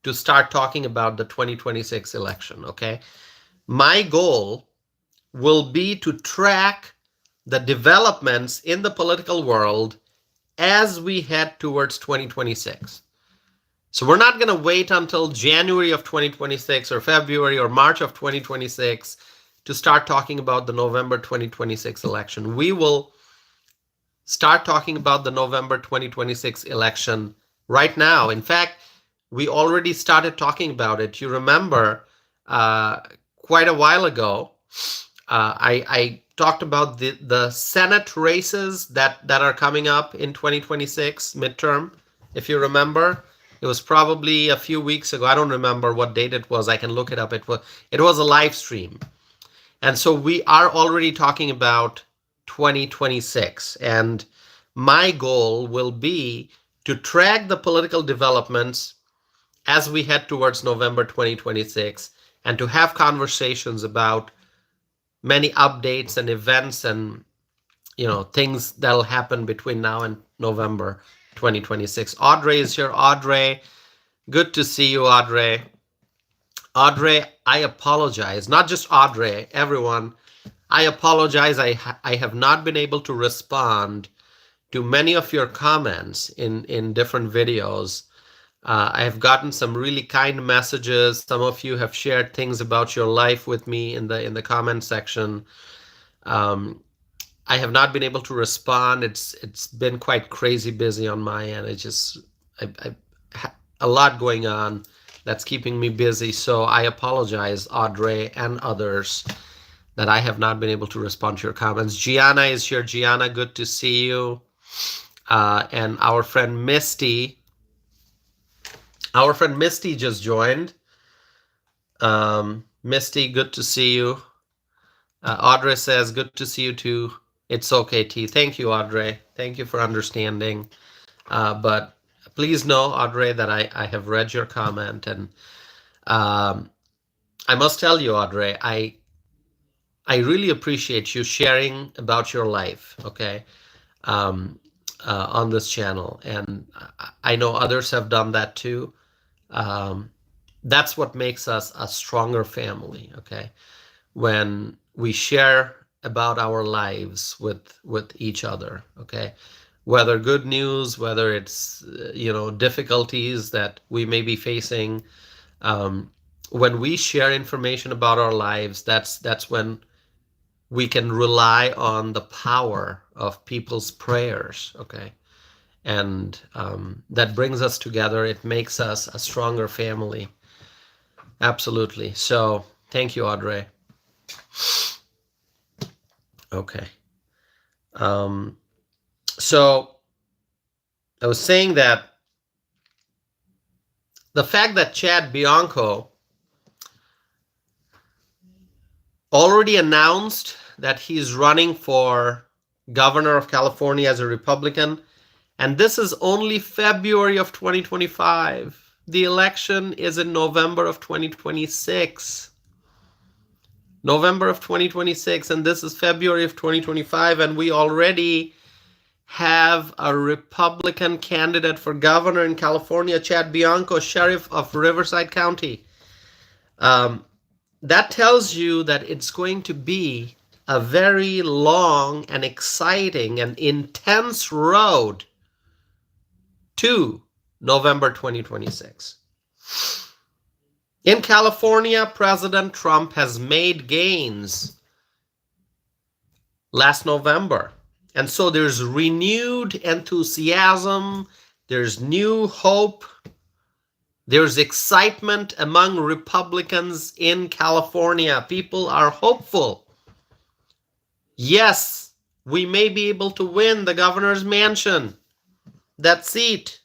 to start talking about the 2026 election, okay? My goal will be to track the developments in the political world as we head towards 2026. So we're not going to wait until January of 2026 or February or March of 2026 to start talking about the November 2026 election. We will start talking about the November 2026 election right now. In fact, we already started talking about it. You remember quite a while ago, I talked about the Senate races that are coming up in 2026 midterm. If you remember, it was probably a few weeks ago. I don't remember what date it was. I can look it up. It was a live stream. And so we are already talking about 2026. And my goal will be to track the political developments as we head towards November 2026 and to have conversations about many updates and events and, you know, things that'll happen between now and November 2026. Audrey is here. Audrey, good to see you, Audrey. Audrey, I apologize. Not just Audrey, everyone. I apologize. I have not been able to respond to many of your comments in different videos. I have gotten some really kind messages. Some of you have shared things about your life with me in the comment section. I have not been able to respond. It's been quite crazy busy on my end. A lot going on that's keeping me busy. So I apologize, Audrey and others, that I have not been able to respond to your comments. Gianna is here. Gianna, good to see you. And our friend Misty. Our friend Misty just joined. Misty, good to see you. Audrey says, good to see you too. It's okay, T. Thank you, Audrey. Thank you for understanding. But please know, Audrey, that I have read your comment. And I must tell you, Audrey, I really appreciate you sharing about your life, okay, on this channel. And I know others have done that too. That's what makes us a stronger family, okay? When we share about our lives with each other, okay? Whether good news, whether it's difficulties that we may be facing, when we share information about our lives, that's when we can rely on the power of people's prayers, okay? And that brings us together. It makes us a stronger family. Absolutely. So thank you, Audrey. Okay. So I was saying that the fact that Chad Bianco already announced that he's running for governor of California as a Republican, and this is only February of 2025. The election is in November of 2026. November of 2026, and this is February of 2025, and we already have a Republican candidate for governor in California, Chad Bianco, sheriff of Riverside County. That tells you that it's going to be a very long and exciting and intense road to November 2026. In California, President Trump has made gains last November. And so there's renewed enthusiasm, there's new hope, there's excitement among Republicans in California. People are hopeful. Yes, we may be able to win the governor's mansion, that seat.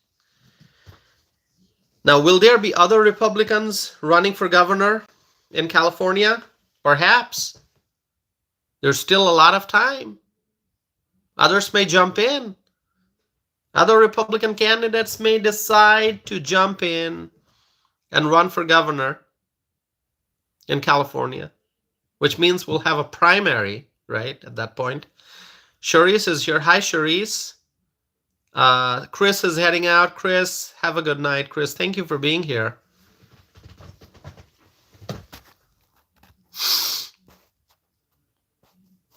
Now, will there be other Republicans running for governor in California? Perhaps. There's still a lot of time. Others may jump in. Other Republican candidates may decide to jump in and run for governor in California, which means we'll have a primary, right, at that point. Charisse is here. Hi, Charisse. Chris is heading out. Chris, have a good night. Chris, thank you for being here.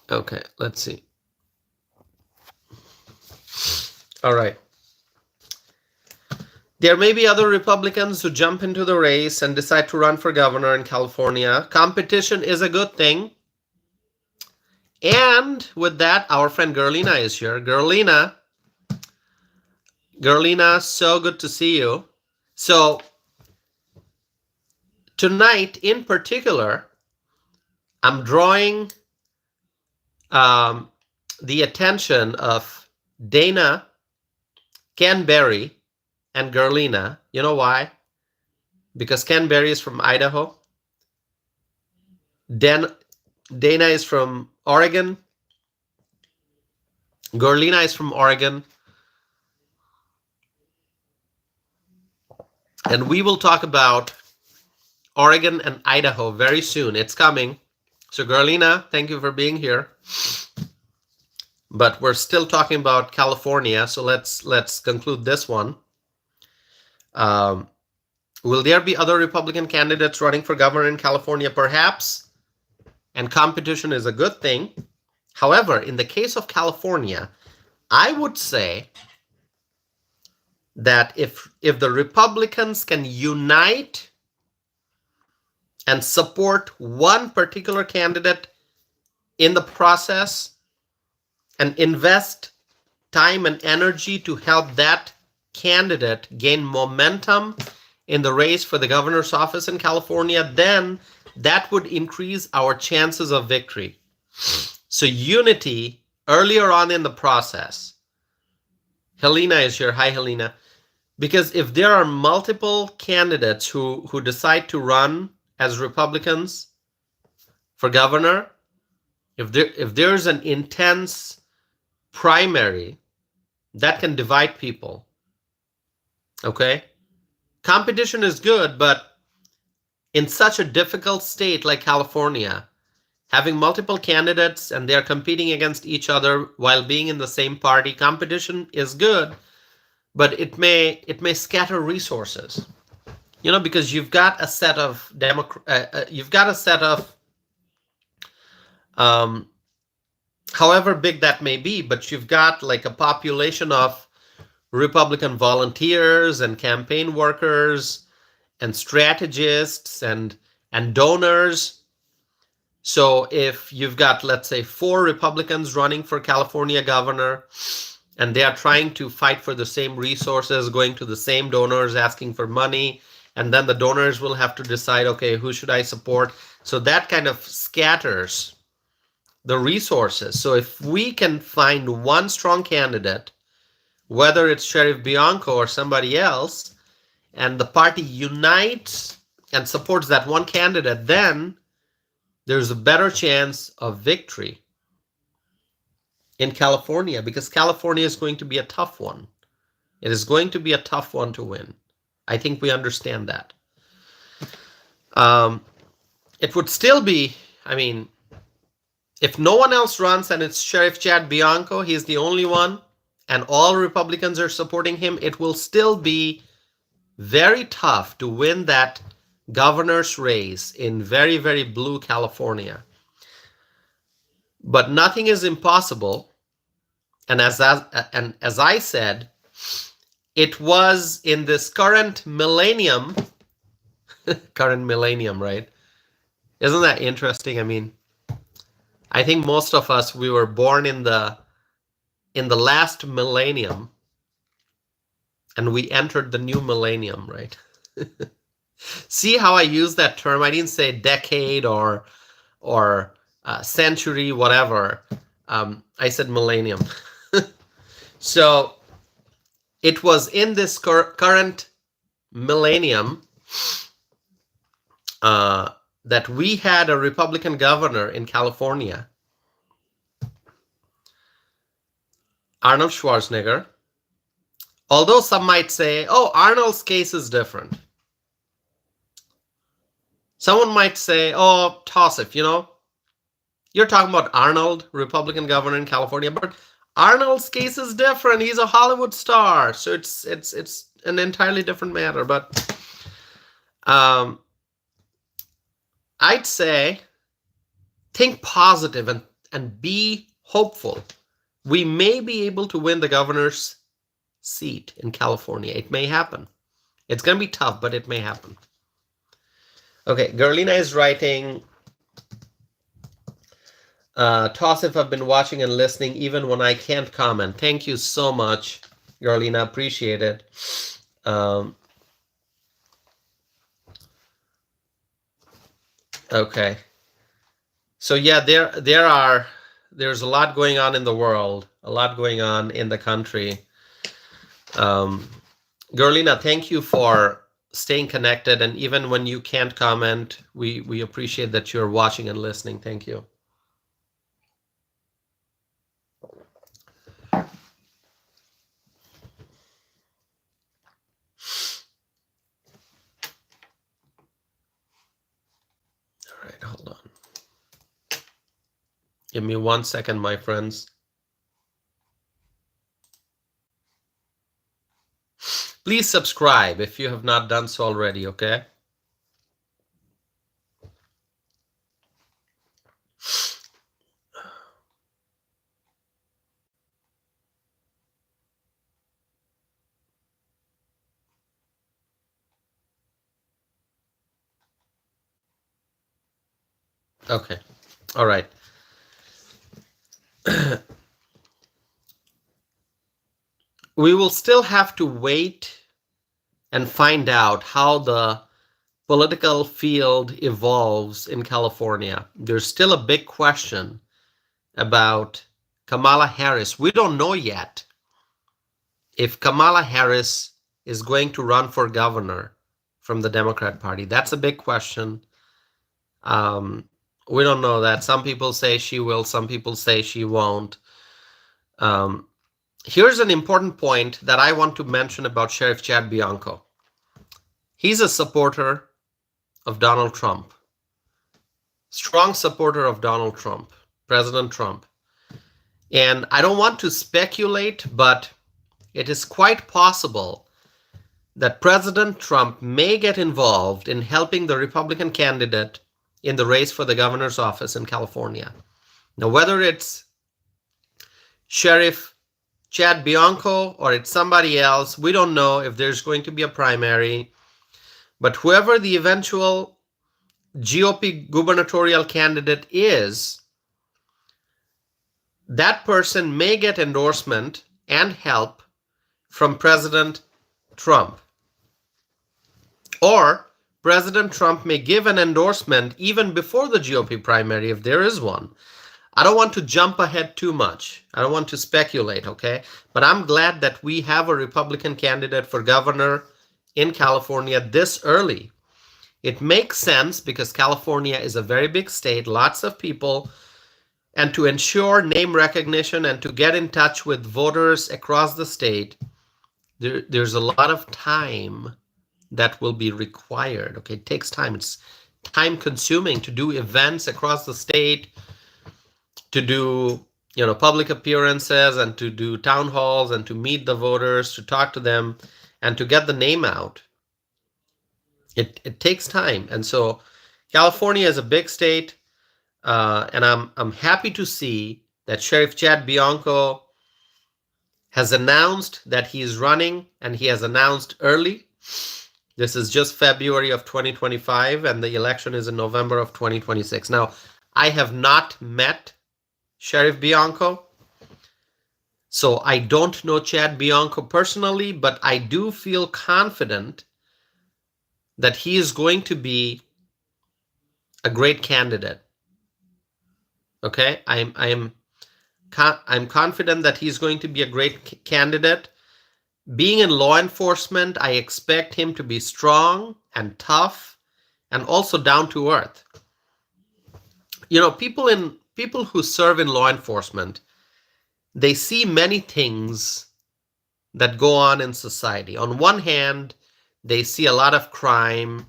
Okay, let's see. All right. There may be other Republicans who jump into the race and decide to run for governor in California. Competition is a good thing. And with that, our friend Gerlina is here. Gerlina, so good to see you. So tonight, in particular, I'm drawing the attention of Dana, Ken Berry, and Gerlina. You know why? Because Ken Berry is from Idaho. Dana is from Oregon. Gerlina is from Oregon. And we will talk about Oregon and Idaho very soon. It's coming. So Gerlina, thank you for being here. But we're still talking about California, so let's conclude this one. Will there be other Republican candidates running for governor in California? Perhaps. And competition is a good thing. However, in the case of California, I would say that if the Republicans can unite and support one particular candidate in the process and invest time and energy to help that candidate gain momentum in the race for the governor's office in California, then that would increase our chances of victory. So unity earlier on in the process. Helena is here. Hi, Helena. Because if there are multiple candidates who decide to run as Republicans for governor, if there's an intense primary, that can divide people. Okay? Competition is good, but in such a difficult state like California, having multiple candidates and they're competing against each other while being in the same party, competition is good, but it may scatter resources. You know, because you've got a set of however big that may be, but you've got like a population of Republican volunteers and campaign workers and strategists and donors. So if you've got, let's say, 4 Republicans running for California governor, and they are trying to fight for the same resources, going to the same donors, asking for money, and then the donors will have to decide, okay, who should I support? So that kind of scatters the resources. So if we can find one strong candidate, whether it's Sheriff Bianco or somebody else, and the party unites and supports that one candidate, then there's a better chance of victory in California, because California is going to be a tough one. It is going to be a tough one to win. I think we understand that. It would still be, I mean, if no one else runs and it's Sheriff Chad Bianco, he's the only one, and all Republicans are supporting him, it will still be very tough to win that governor's race in very, very blue California. But nothing is impossible. And as I said, it was in this current millennium, right? Isn't that interesting? I mean, I think most of us, we were born in the last millennium, and we entered the new millennium, right? See how I use that term? I didn't say decade or century, whatever. I said millennium. So it was in this current millennium that we had a Republican governor in California, Arnold Schwarzenegger. Although some might say, oh, Arnold's case is different. Someone might say, oh, Tausif, you know, you're talking about Arnold, Republican governor in California, but Arnold's case is different. He's a Hollywood star, so it's an entirely different matter. But I'd say think positive and be hopeful. We may be able to win the governor's seat in California. It may happen. It's going to be tough, but it may happen. Okay, Gerlina is writing, Tausif, I've been watching and listening even when I can't comment. Thank you so much, Gerlina. Appreciate it. Okay. So yeah, there's a lot going on in the world, a lot going on in the country. Gerlina, thank you for staying connected, and even when you can't comment, we appreciate that you're watching and listening. Thank you. All right, hold on. Give me 1 second, my friends. Please subscribe if you have not done so already, okay? Okay. All right. We will still have to wait and find out how the political field evolves in California. There's still a big question about Kamala Harris. We don't know yet if Kamala Harris is going to run for governor from the Democrat Party. That's a big question. We don't know that. Some people say she will, some people say she won't. Here's an important point that I want to mention about Sheriff Chad Bianco. He's a supporter of Donald Trump, strong supporter of Donald Trump, President Trump. And I don't want to speculate, but it is quite possible that President Trump may get involved in helping the Republican candidate in the race for the governor's office in California. Now, whether it's Sheriff Chad Bianco or it's somebody else, we don't know if there's going to be a primary. But whoever the eventual GOP gubernatorial candidate is, that person may get endorsement and help from President Trump. Or President Trump may give an endorsement even before the GOP primary, if there is one. I don't want to jump ahead too much. I don't want to speculate, okay? But I'm glad that we have a Republican candidate for governor in California this early. It makes sense because California is a very big state, lots of people, and to ensure name recognition and to get in touch with voters across the state, there's a lot of time that will be required. Okay, it takes time. It's time consuming to do events across the state, to do public appearances and to do town halls and to meet the voters, to talk to them and to get the name out. It takes time. And so California is a big state, and I'm happy to see that Sheriff Chad Bianco has announced that he is running, and he has announced early. This is just February of 2025, and the election is in November of 2026. Now, I have not met Sheriff Bianco, so I don't know Chad Bianco personally, but I do feel confident that he is going to be a great candidate. Okay, I'm confident that he's going to be a great candidate. Being in law enforcement, I expect him to be strong and tough and also down to earth. People who serve in law enforcement, they see many things that go on in society. On one hand, they see a lot of crime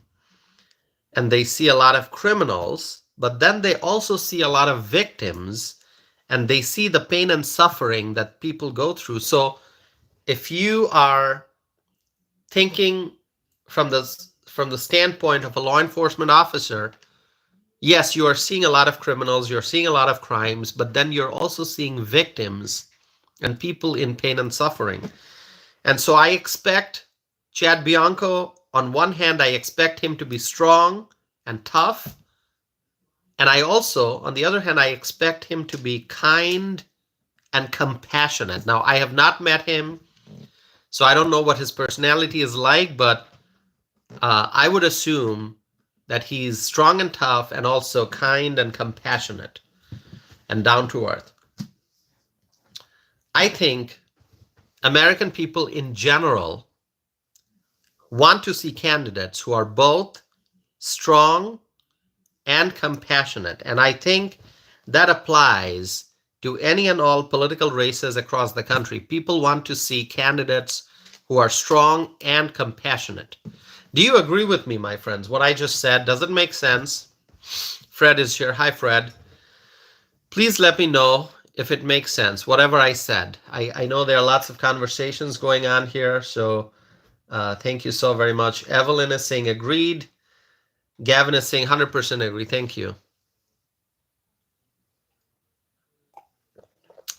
and they see a lot of criminals, but then they also see a lot of victims and they see the pain and suffering that people go through. So if you are thinking from the standpoint of a law enforcement officer, yes, you are seeing a lot of criminals, you're seeing a lot of crimes, but then you're also seeing victims and people in pain and suffering. And so I expect Chad Bianco, on one hand, I expect him to be strong and tough. And I also, on the other hand, I expect him to be kind and compassionate. Now, I have not met him, so I don't know what his personality is like, but I would assume that he's strong and tough and also kind and compassionate and down to earth. I think American people in general want to see candidates who are both strong and compassionate. And I think that applies to any and all political races across the country. People want to see candidates who are strong and compassionate. Do you agree with me, my friends? What I just said, does it make sense? Fred is here. Hi, Fred. Please let me know if it makes sense, whatever I said. I know there are lots of conversations going on here, so Thank you so very much. Evelyn is saying agreed. Gavin is saying 100% agree. Thank you.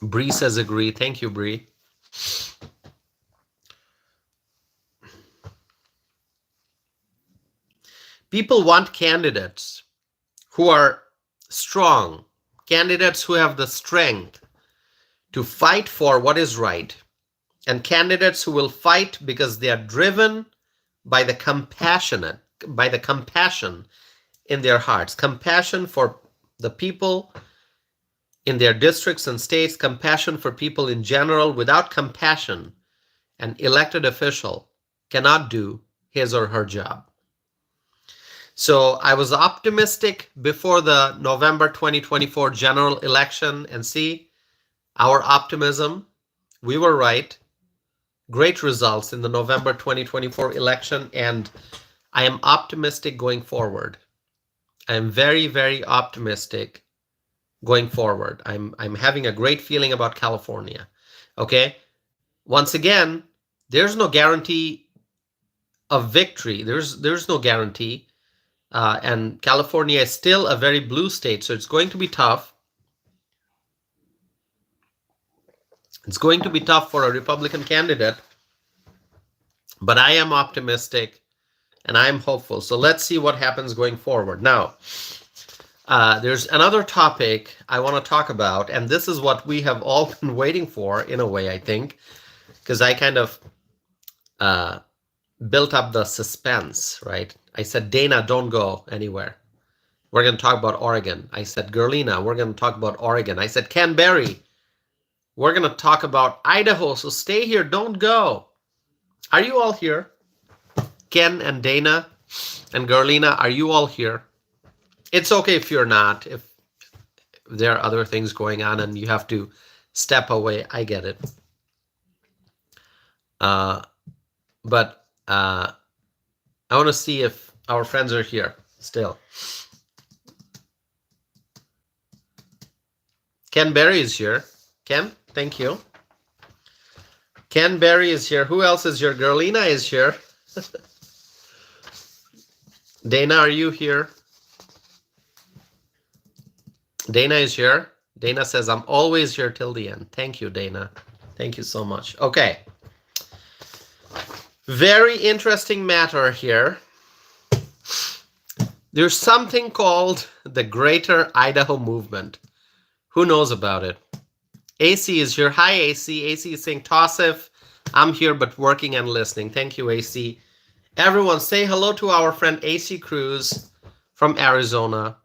Bree says agree. Thank you, Bree. People want candidates who are strong, candidates who have the strength to fight for what is right, and candidates who will fight because they are driven by the compassion in their hearts, compassion for the people in their districts and states, compassion for people in general. Without compassion, an elected official cannot do his or her job. So I was optimistic before the November 2024 general election, and see, our optimism, we were right. Great results in the November 2024 election, and I am optimistic going forward. I am very, very optimistic going forward. I'm having a great feeling about California. Okay? Once again, there's no guarantee of victory. There's no guarantee. And California is still a very blue state, so it's going to be tough. It's going to be tough for a Republican candidate, but I am optimistic and I am hopeful. So let's see what happens going forward. Now, there's another topic I want to talk about, and this is what we have all been waiting for, in a way, I think, because I kind of built up the suspense, right? I said, Dana, don't go anywhere. We're going to talk about Oregon. I said, Gerlina, we're going to talk about Oregon. I said, Ken Berry, we're going to talk about Idaho, so stay here, don't go. Are you all here? Ken and Dana and Gerlina, are you all here? It's okay if you're not, if there are other things going on and you have to step away. I get it. But I want to see if our friends are here still. Ken Berry is here. Ken, thank you. Ken Berry is here. Who else is here? Gerlina is here. Dana, are you here? Dana is here. Dana says, I'm always here till the end. Thank you, Dana. Thank you so much. Okay. Very interesting matter here. There's something called the Greater Idaho Movement. Who knows about it? AC is here. Hi, AC. AC is saying, Tosif, I'm here but working and listening. Thank you, AC. Everyone, say hello to our friend AC Cruz from Arizona.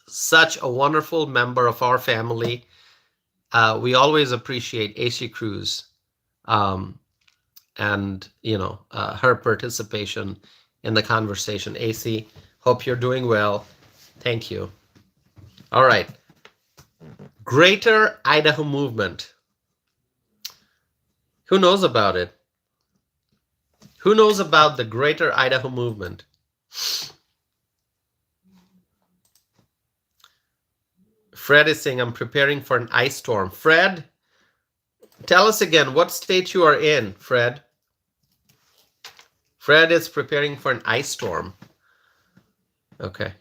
Such a wonderful member of our family. We always appreciate AC Cruz and, you know, her participation in the conversation. AC, hope you're doing well. Thank you. All right. Greater Idaho Movement. Who knows about it? Who knows about the Greater Idaho Movement? Fred is saying, I'm preparing for an ice storm. Fred, tell us again what state you are in, Fred. Fred is preparing for an ice storm. Okay.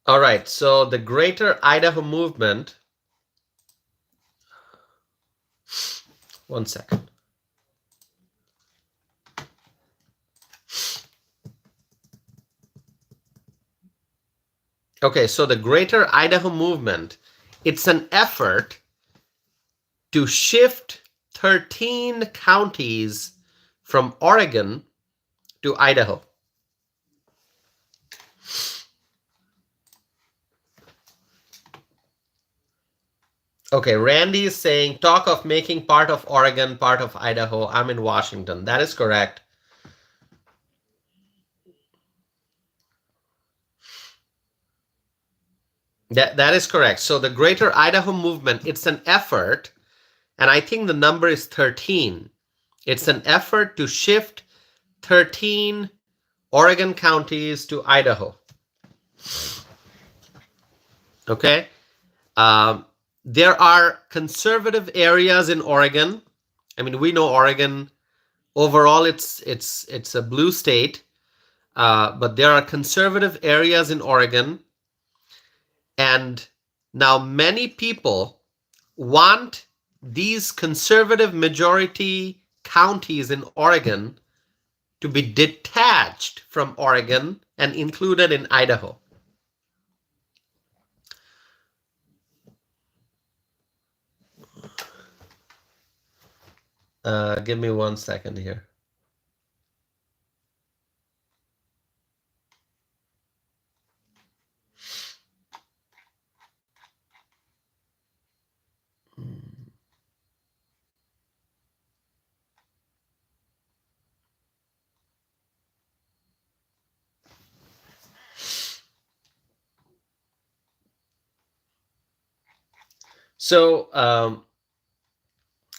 All right, so the Greater Idaho Movement. One second. Okay, so the Greater Idaho Movement, it's an effort to shift 13 counties from Oregon to Idaho. Okay, Randy is saying, talk of making part of Oregon, part of Idaho. I'm in Washington. That is correct. That is correct. So the Greater Idaho Movement, it's an effort, and I think the number is 13. It's an effort to shift 13 Oregon counties to Idaho. Okay? There are conservative areas in Oregon. I mean, we know Oregon overall it's a blue state, but there are conservative areas in Oregon, and now many people want these conservative majority counties in Oregon to be detached from Oregon and included in Idaho. Give me 1 second here. So,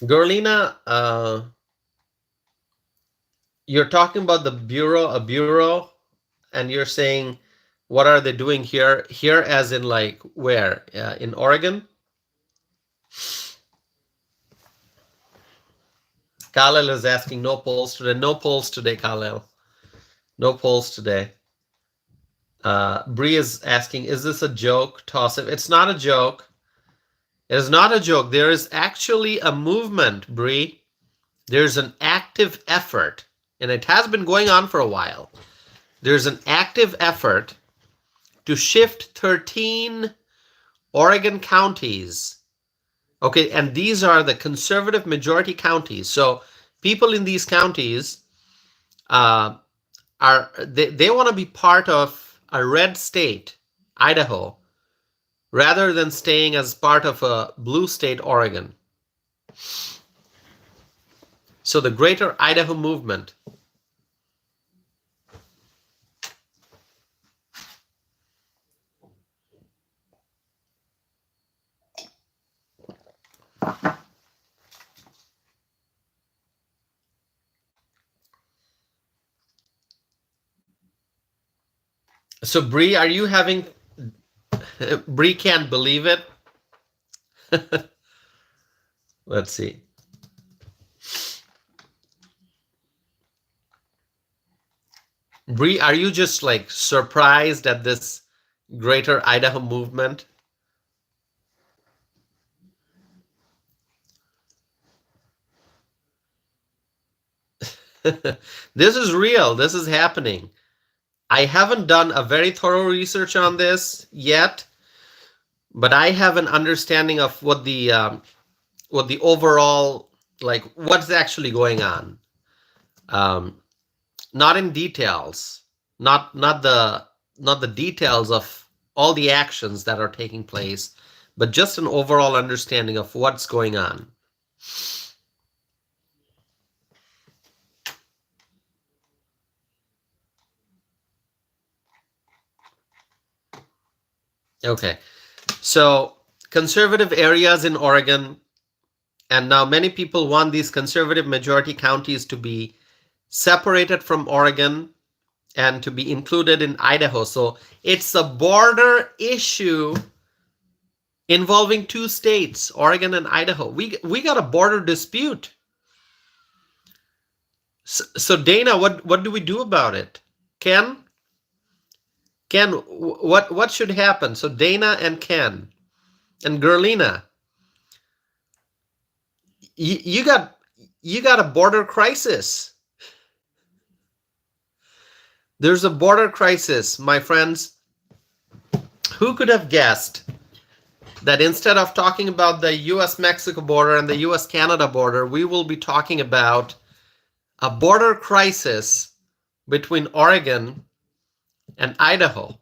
Gerlina, you're talking about a bureau, and you're saying, what are they doing here? Here as in like where? In Oregon? Khalil is asking, no polls today. No polls today, Khalil. No polls today. Bree is asking, is this a joke? Toss it. It's not a joke. It is not a joke. There is actually a movement, Bree. There's an active effort, and it has been going on for a while. There's an active effort to shift 13 Oregon counties. Okay, and these are the conservative majority counties. So people in these counties they want to be part of a red state, Idaho, rather than staying as part of a blue state, Oregon. So the Greater Idaho Movement. So Bree, are you having? Bree can't believe it. Let's see. Bree, are you just like surprised at this Greater Idaho Movement? This is real. This is happening. I haven't done a very thorough research on this yet, but I have an understanding of what the overall, like, what's actually going on. Not in details, not the details of all the actions that are taking place, but just an overall understanding of what's going on. Okay, so conservative areas in Oregon, and now many people want these conservative majority counties to be separated from Oregon and to be included in Idaho. So it's a border issue involving two states, Oregon and Idaho. We got a border dispute. So Dana, what do we do about it? Ken, what should happen? So Dana and Ken and Gerlina, you got a border crisis. There's a border crisis, my friends. Who could have guessed that instead of talking about the US-Mexico border and the US-Canada border, we will be talking about a border crisis between Oregon and Idaho.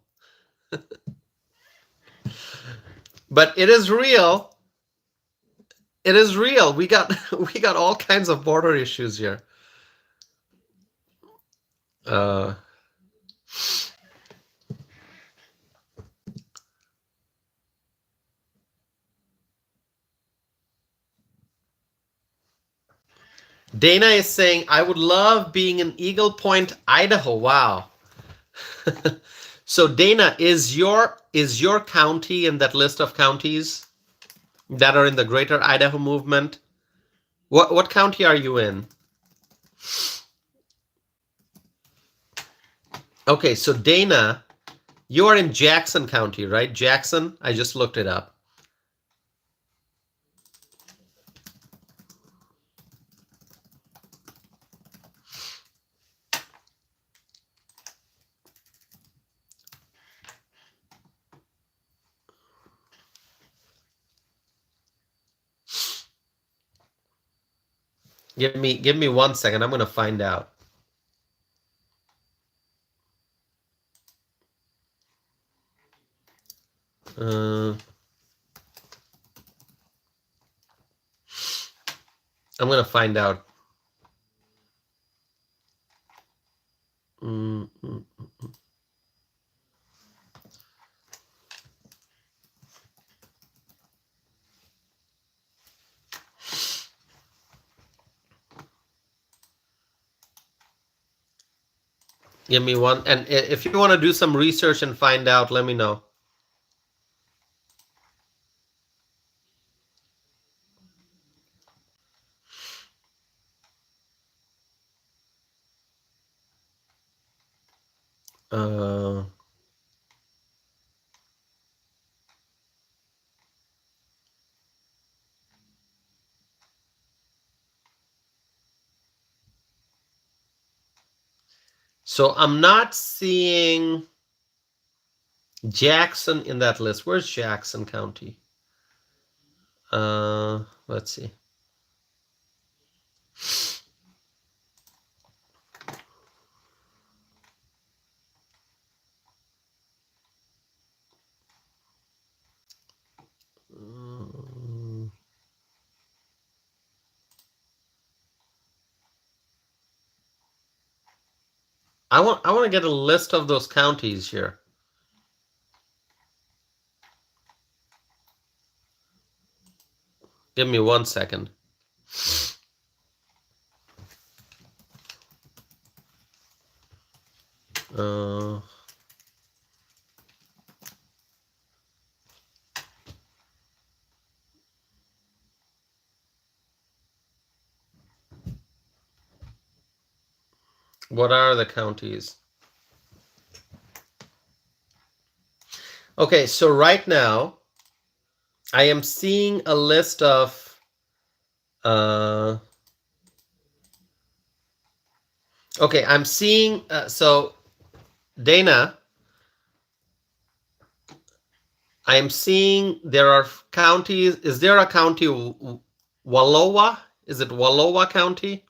But it is real. It is real. We got all kinds of border issues here. Dana is saying, I would love being in Eagle Point, Idaho. Wow. So Dana, is your county in that list of counties? that are in the Greater Idaho movement. What county are you in? Okay, so Dana, you are in Jackson County, right? Jackson? I just looked it up. Give me 1 second. I'm going to find out. I'm going to find out. Give me one. And if you want to do some research and find out, let me know. So I'm not seeing Jackson in that list. Where's Jackson County? Let's see. I want to get a list of those counties here. Give me 1 second. What are the counties? Okay, so right now, I am seeing a list of okay, I'm seeing so Dana, I am seeing there are counties. Is there a county Wallowa? Is it Wallowa County?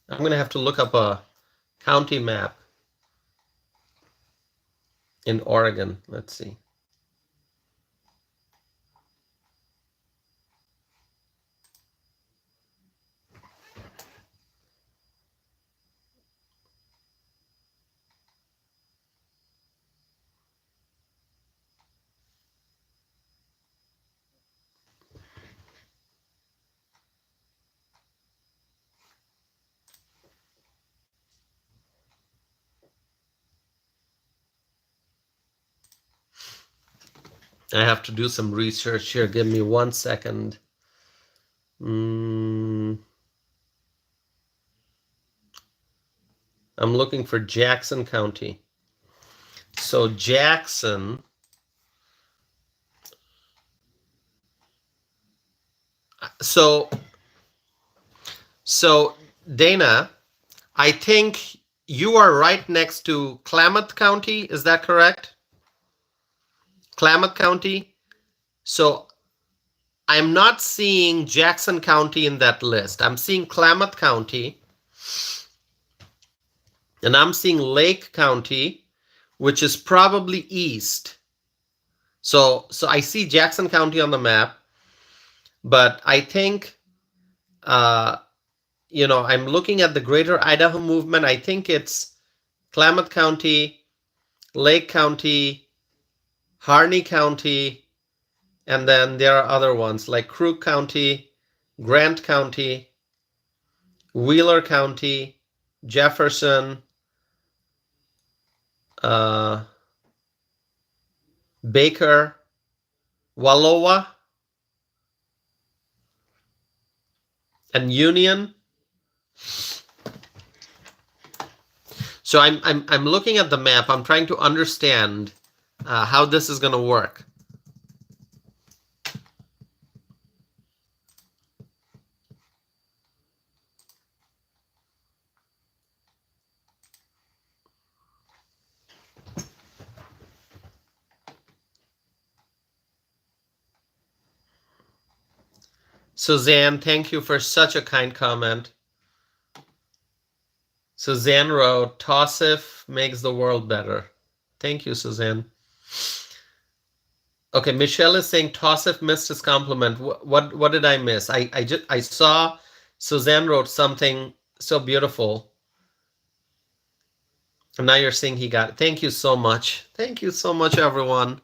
I'm going to have to look up a county map in Oregon. Let's see. I have to do some research here. Give me 1 second. I'm looking for Jackson County. So Jackson. So Dana, I think you are right next to Klamath County. Is that correct? Klamath County. So I'm not seeing Jackson County in that list. I'm seeing Klamath County. And I'm seeing Lake County, which is probably east. So I see Jackson County on the map, but I think, I'm looking at the Greater Idaho movement. I think it's Klamath County, Lake County, Harney County, and then there are other ones like Crook County, Grant County, Wheeler County, Jefferson, Baker, Wallowa, and Union. So I'm looking at the map. I'm trying to understand how this is going to work. Suzanne, thank you for such a kind comment. Suzanne wrote, Tossif makes the world better. Thank you, Suzanne. Okay, Michelle is saying Tossif missed his compliment. What did I miss? I saw Suzanne wrote something so beautiful. And now you're saying he got it. Thank you so much. Thank you so much, everyone.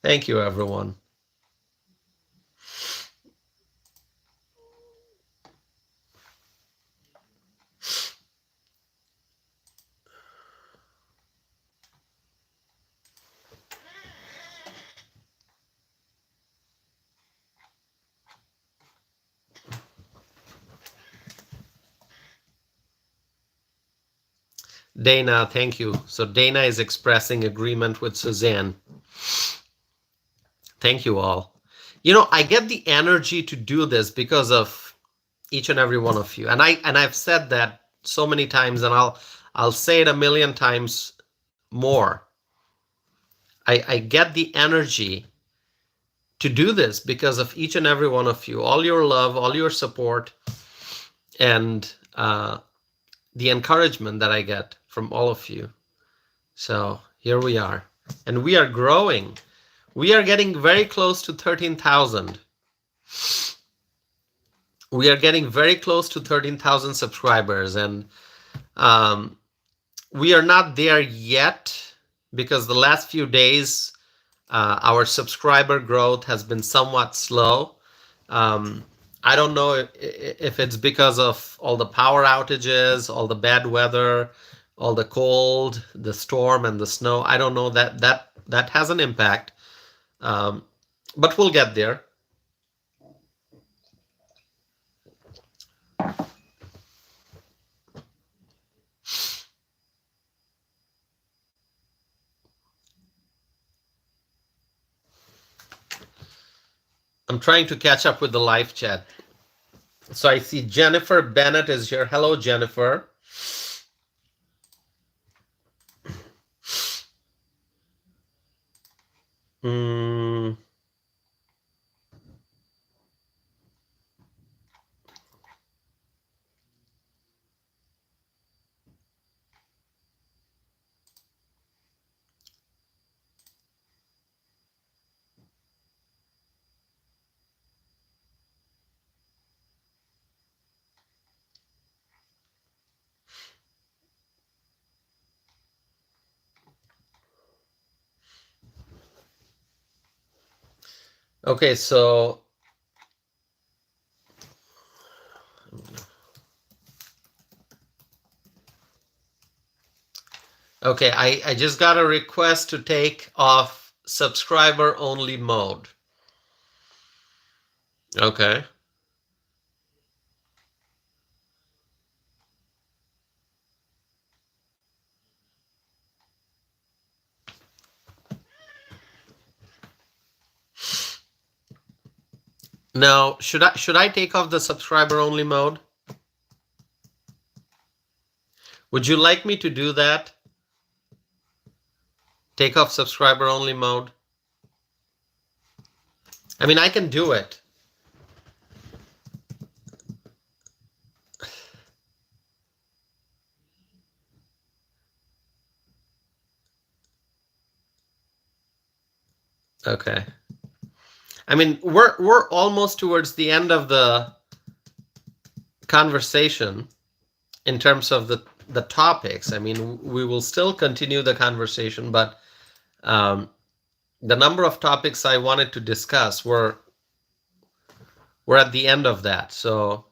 Thank you, everyone. Dana, thank you. So Dana is expressing agreement with Suzanne. Thank you all. You know, I get the energy to do this because of each and every one of you. And I've said that so many times, and I'll say it a million times more. I get the energy to do this because of each and every one of you, all your love, all your support, and the encouragement that I get from all of you. So here we are, and we are growing. We are getting very close to 13,000. We are getting very close to 13,000 subscribers, and we are not there yet because the last few days our subscriber growth has been somewhat slow. I don't know if it's because of all the power outages, all the bad weather, all the cold, the storm, and the snow. I don't know, that has an impact, but we'll get there. I'm trying to catch up with the live chat. So I see Jennifer Bennett is here. Hello, Jennifer. Okay, so okay, I just got a request to take off subscriber only mode. Okay. Now, should I take off the subscriber only mode? Would you like me to do that? Take off subscriber only mode? I mean, I can do it. Okay. I mean, we're almost towards the end of the conversation in terms of the topics. I mean, we will still continue the conversation, but the number of topics I wanted to discuss we're at the end of that. So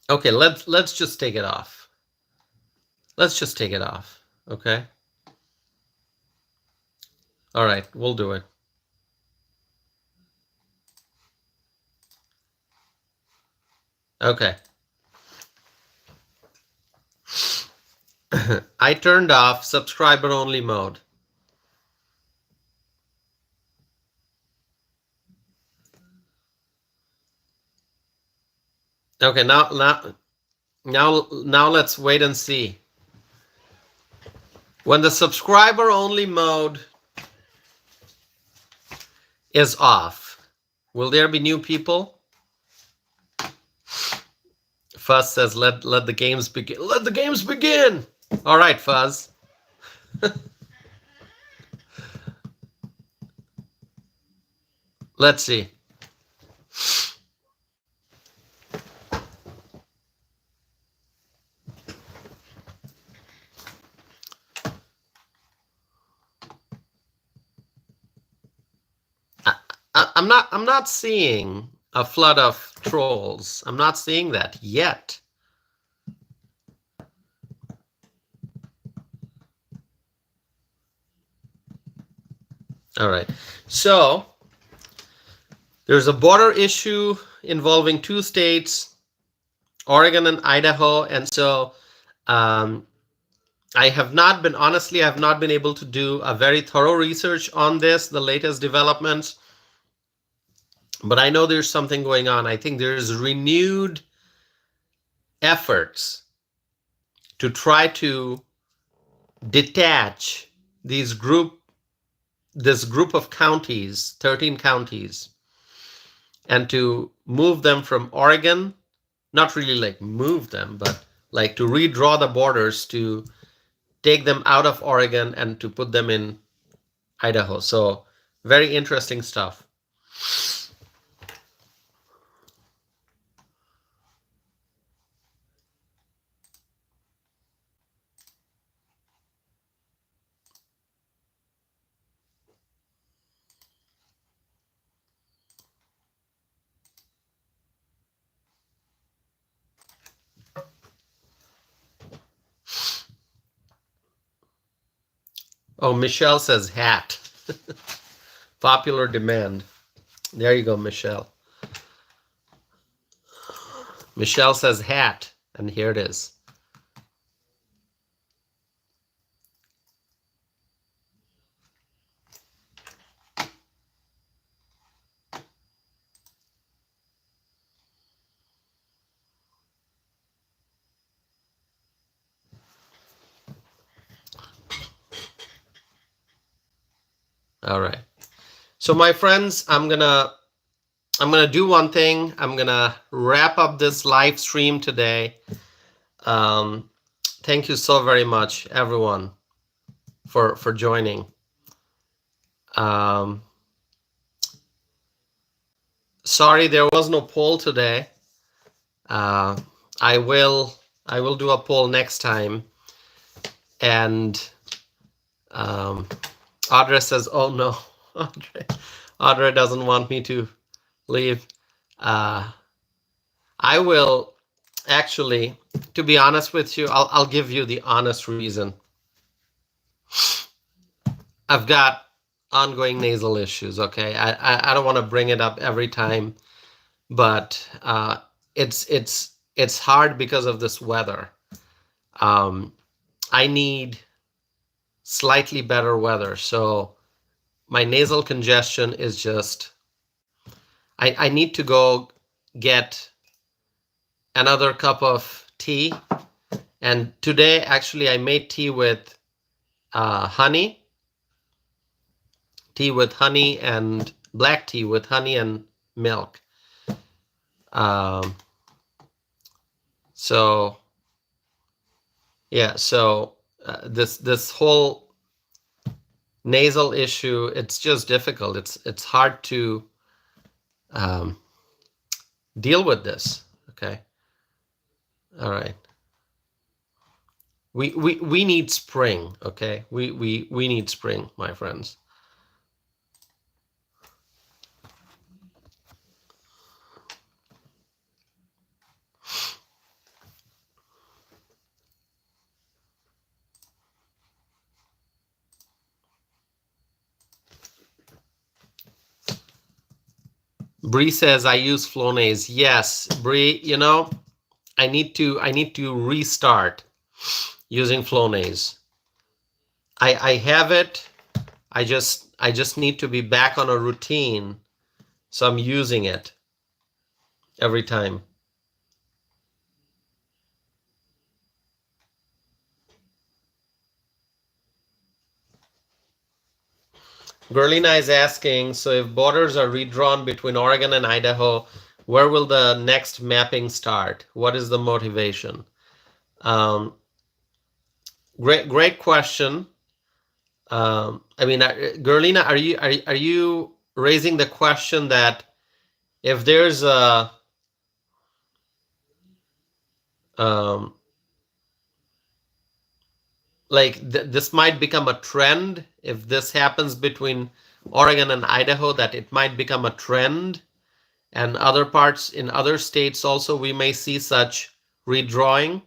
Okay, let's just take it off. Let's just take it off. Okay. All right, we'll do it. Okay. I turned off subscriber only mode. Okay, now let's wait and see. When the subscriber only mode is off, will there be new people? Fuzz says, let the games begin. Let the games begin. All right, Fuzz. Let's see. I'm not seeing a flood of trolls. I'm not seeing that yet. All right. So there's a border issue involving two states, Oregon and Idaho, and so I have not been, honestly, I have not been able to do a very thorough research on this, the latest developments. But I know there's something going on. I think there's renewed efforts to try to detach this group of counties, 13 counties, and to move them from Oregon, not really like move them, but like to redraw the borders to take them out of Oregon and to put them in Idaho. So very interesting stuff. Oh, Michelle says hat. Popular demand. There you go, Michelle. Michelle says hat, and here it is. All right. So my friends, I'm gonna do one thing. I'm gonna wrap up this live stream today. Thank you so very much, everyone, for joining. Sorry there was no poll today. I will do a poll next time. And Audrey says, "Oh no, Audrey doesn't want me to leave." I will actually, to be honest with you, I'll give you the honest reason. I've got ongoing nasal issues. Okay, I don't want to bring it up every time, but it's hard because of this weather. I need slightly better weather, so my nasal congestion is just. I need to go get another cup of tea, and today actually I made tea with honey. Tea with honey and black tea with honey and milk. So yeah, so this whole nasal issue, it's just difficult. It's hard to deal with this. Okay. All right. We need spring. Okay. We need spring, my friends. Bree says I use Flonase. Yes, Bree, I need to restart using Flonase. I have it. I just need to be back on a routine, so I'm using it every time. Gerlina is asking, so if borders are redrawn between Oregon and Idaho, where will the next mapping start? What is the motivation? Great question. I mean, Gerlina, are you raising the question that if there's a um, this might become a trend if this happens between Oregon and Idaho, that it might become a trend, and other parts in other states also we may see such redrawing?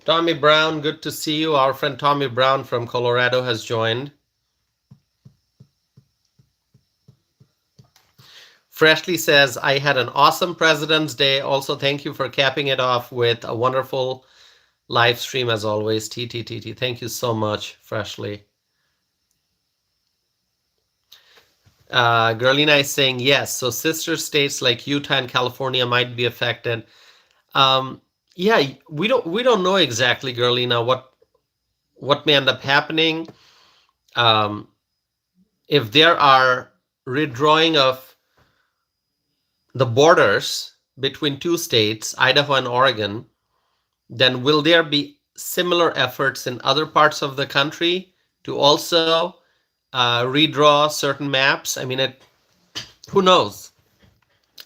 Tommy Brown, good to see you. Our friend Tommy Brown from Colorado has joined. Freshly says, I had an awesome President's Day. Also, thank you for capping it off with a wonderful live stream as always. TTTT. Thank you so much, Freshly. Gerlina is saying yes. So sister states like Utah and California might be affected. Yeah, we don't know exactly, Gerlina, what may end up happening. If there are redrawing of the borders between two states, Idaho and Oregon, then will there be similar efforts in other parts of the country to also redraw certain maps? I mean, who knows?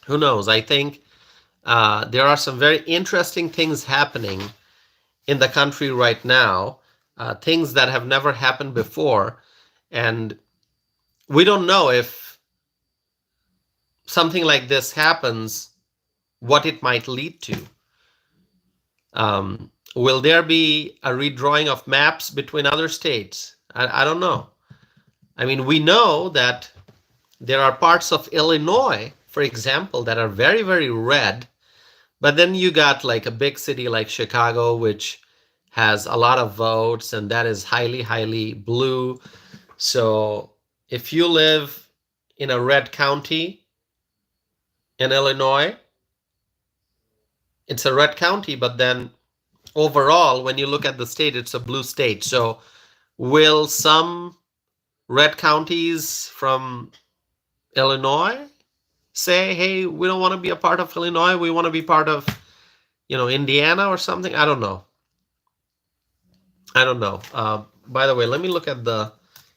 Who knows? I think there are some very interesting things happening in the country right now, things that have never happened before. And we don't know if something like this happens, what it might lead to. Will there be a redrawing of maps between other states? I don't know. I mean, we know that there are parts of Illinois, for example, that are very, very red. But then you got like a big city like Chicago, which has a lot of votes, and that is highly, highly blue. So if you live in a red county in Illinois, it's a red county, but then overall, when you look at the state, it's a blue state. So will some red counties from Illinois say, hey, we don't want to be a part of Illinois, we want to be part of, Indiana or something? I don't know. By the way, let me look at the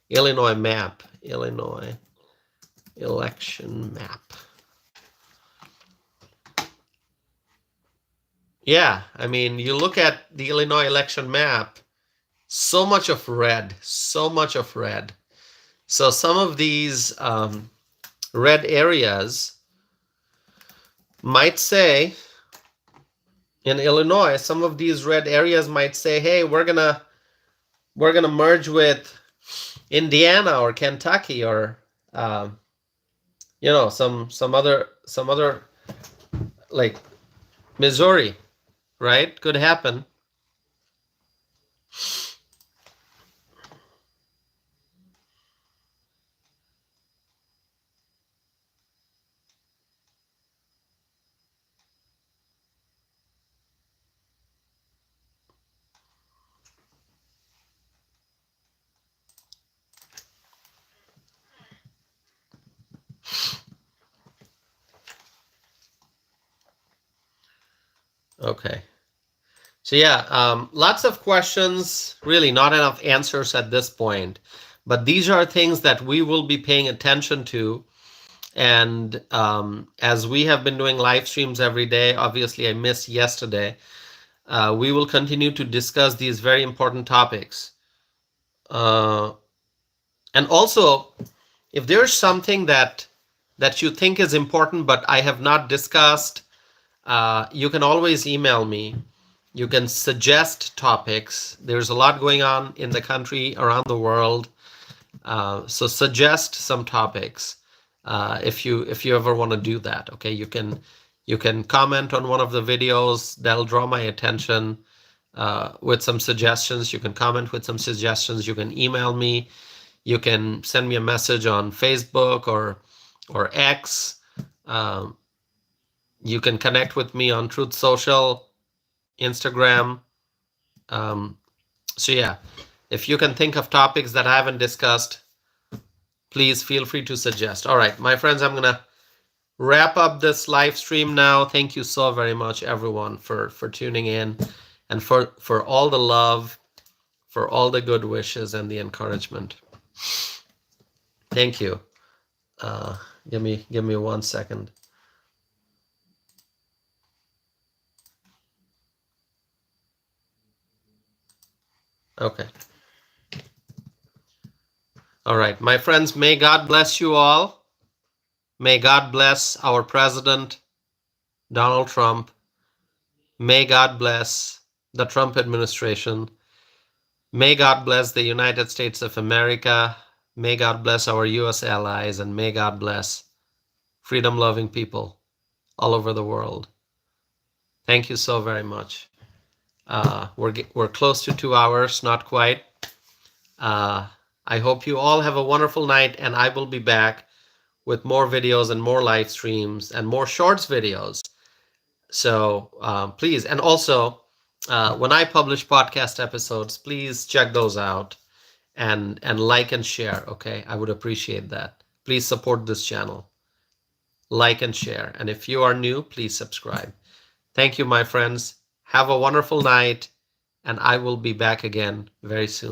Illinois map. Illinois election map. Yeah, I mean, you look at the Illinois election map, so much of red, so much of red. So some of these red areas might say, in Illinois, some of these red areas might say, hey, we're gonna merge with Indiana or Kentucky or some other like Missouri, right? Could happen. Okay. So yeah, lots of questions, really not enough answers at this point. But these are things that we will be paying attention to. And as we have been doing live streams every day, obviously I missed yesterday, we will continue to discuss these very important topics. And also, if there's something that you think is important but I have not discussed, you can always email me. You can suggest topics. There's a lot going on in the country, around the world. So suggest some topics if you ever want to do that. Okay, you can comment on one of the videos. That'll draw my attention with some suggestions. You can comment with some suggestions. You can email me. You can send me a message on Facebook or X. You can connect with me on Truth Social, Instagram. So yeah, if you can think of topics that I haven't discussed, please feel free to suggest. All right, my friends, I'm gonna wrap up this live stream now. Thank you so very much, everyone, for tuning in and for all the love, for all the good wishes and the encouragement. Thank you. Give me 1 second. Okay. All right, my friends, may God bless you all. May God bless our president, Donald Trump. May God bless the Trump administration. May God bless the United States of America. May God bless our U.S. allies, and may God bless freedom-loving people all over the world. Thank you so very much. We're close to 2 hours, not quite. I hope you all have a wonderful night, and I will be back with more videos and more live streams and more shorts videos. So please, and also when I publish podcast episodes, please check those out and like and share. Okay, I would appreciate that. Please support this channel. Like and share. And if you are new, please subscribe. Thank you, my friends. Have a wonderful night, and I will be back again very soon.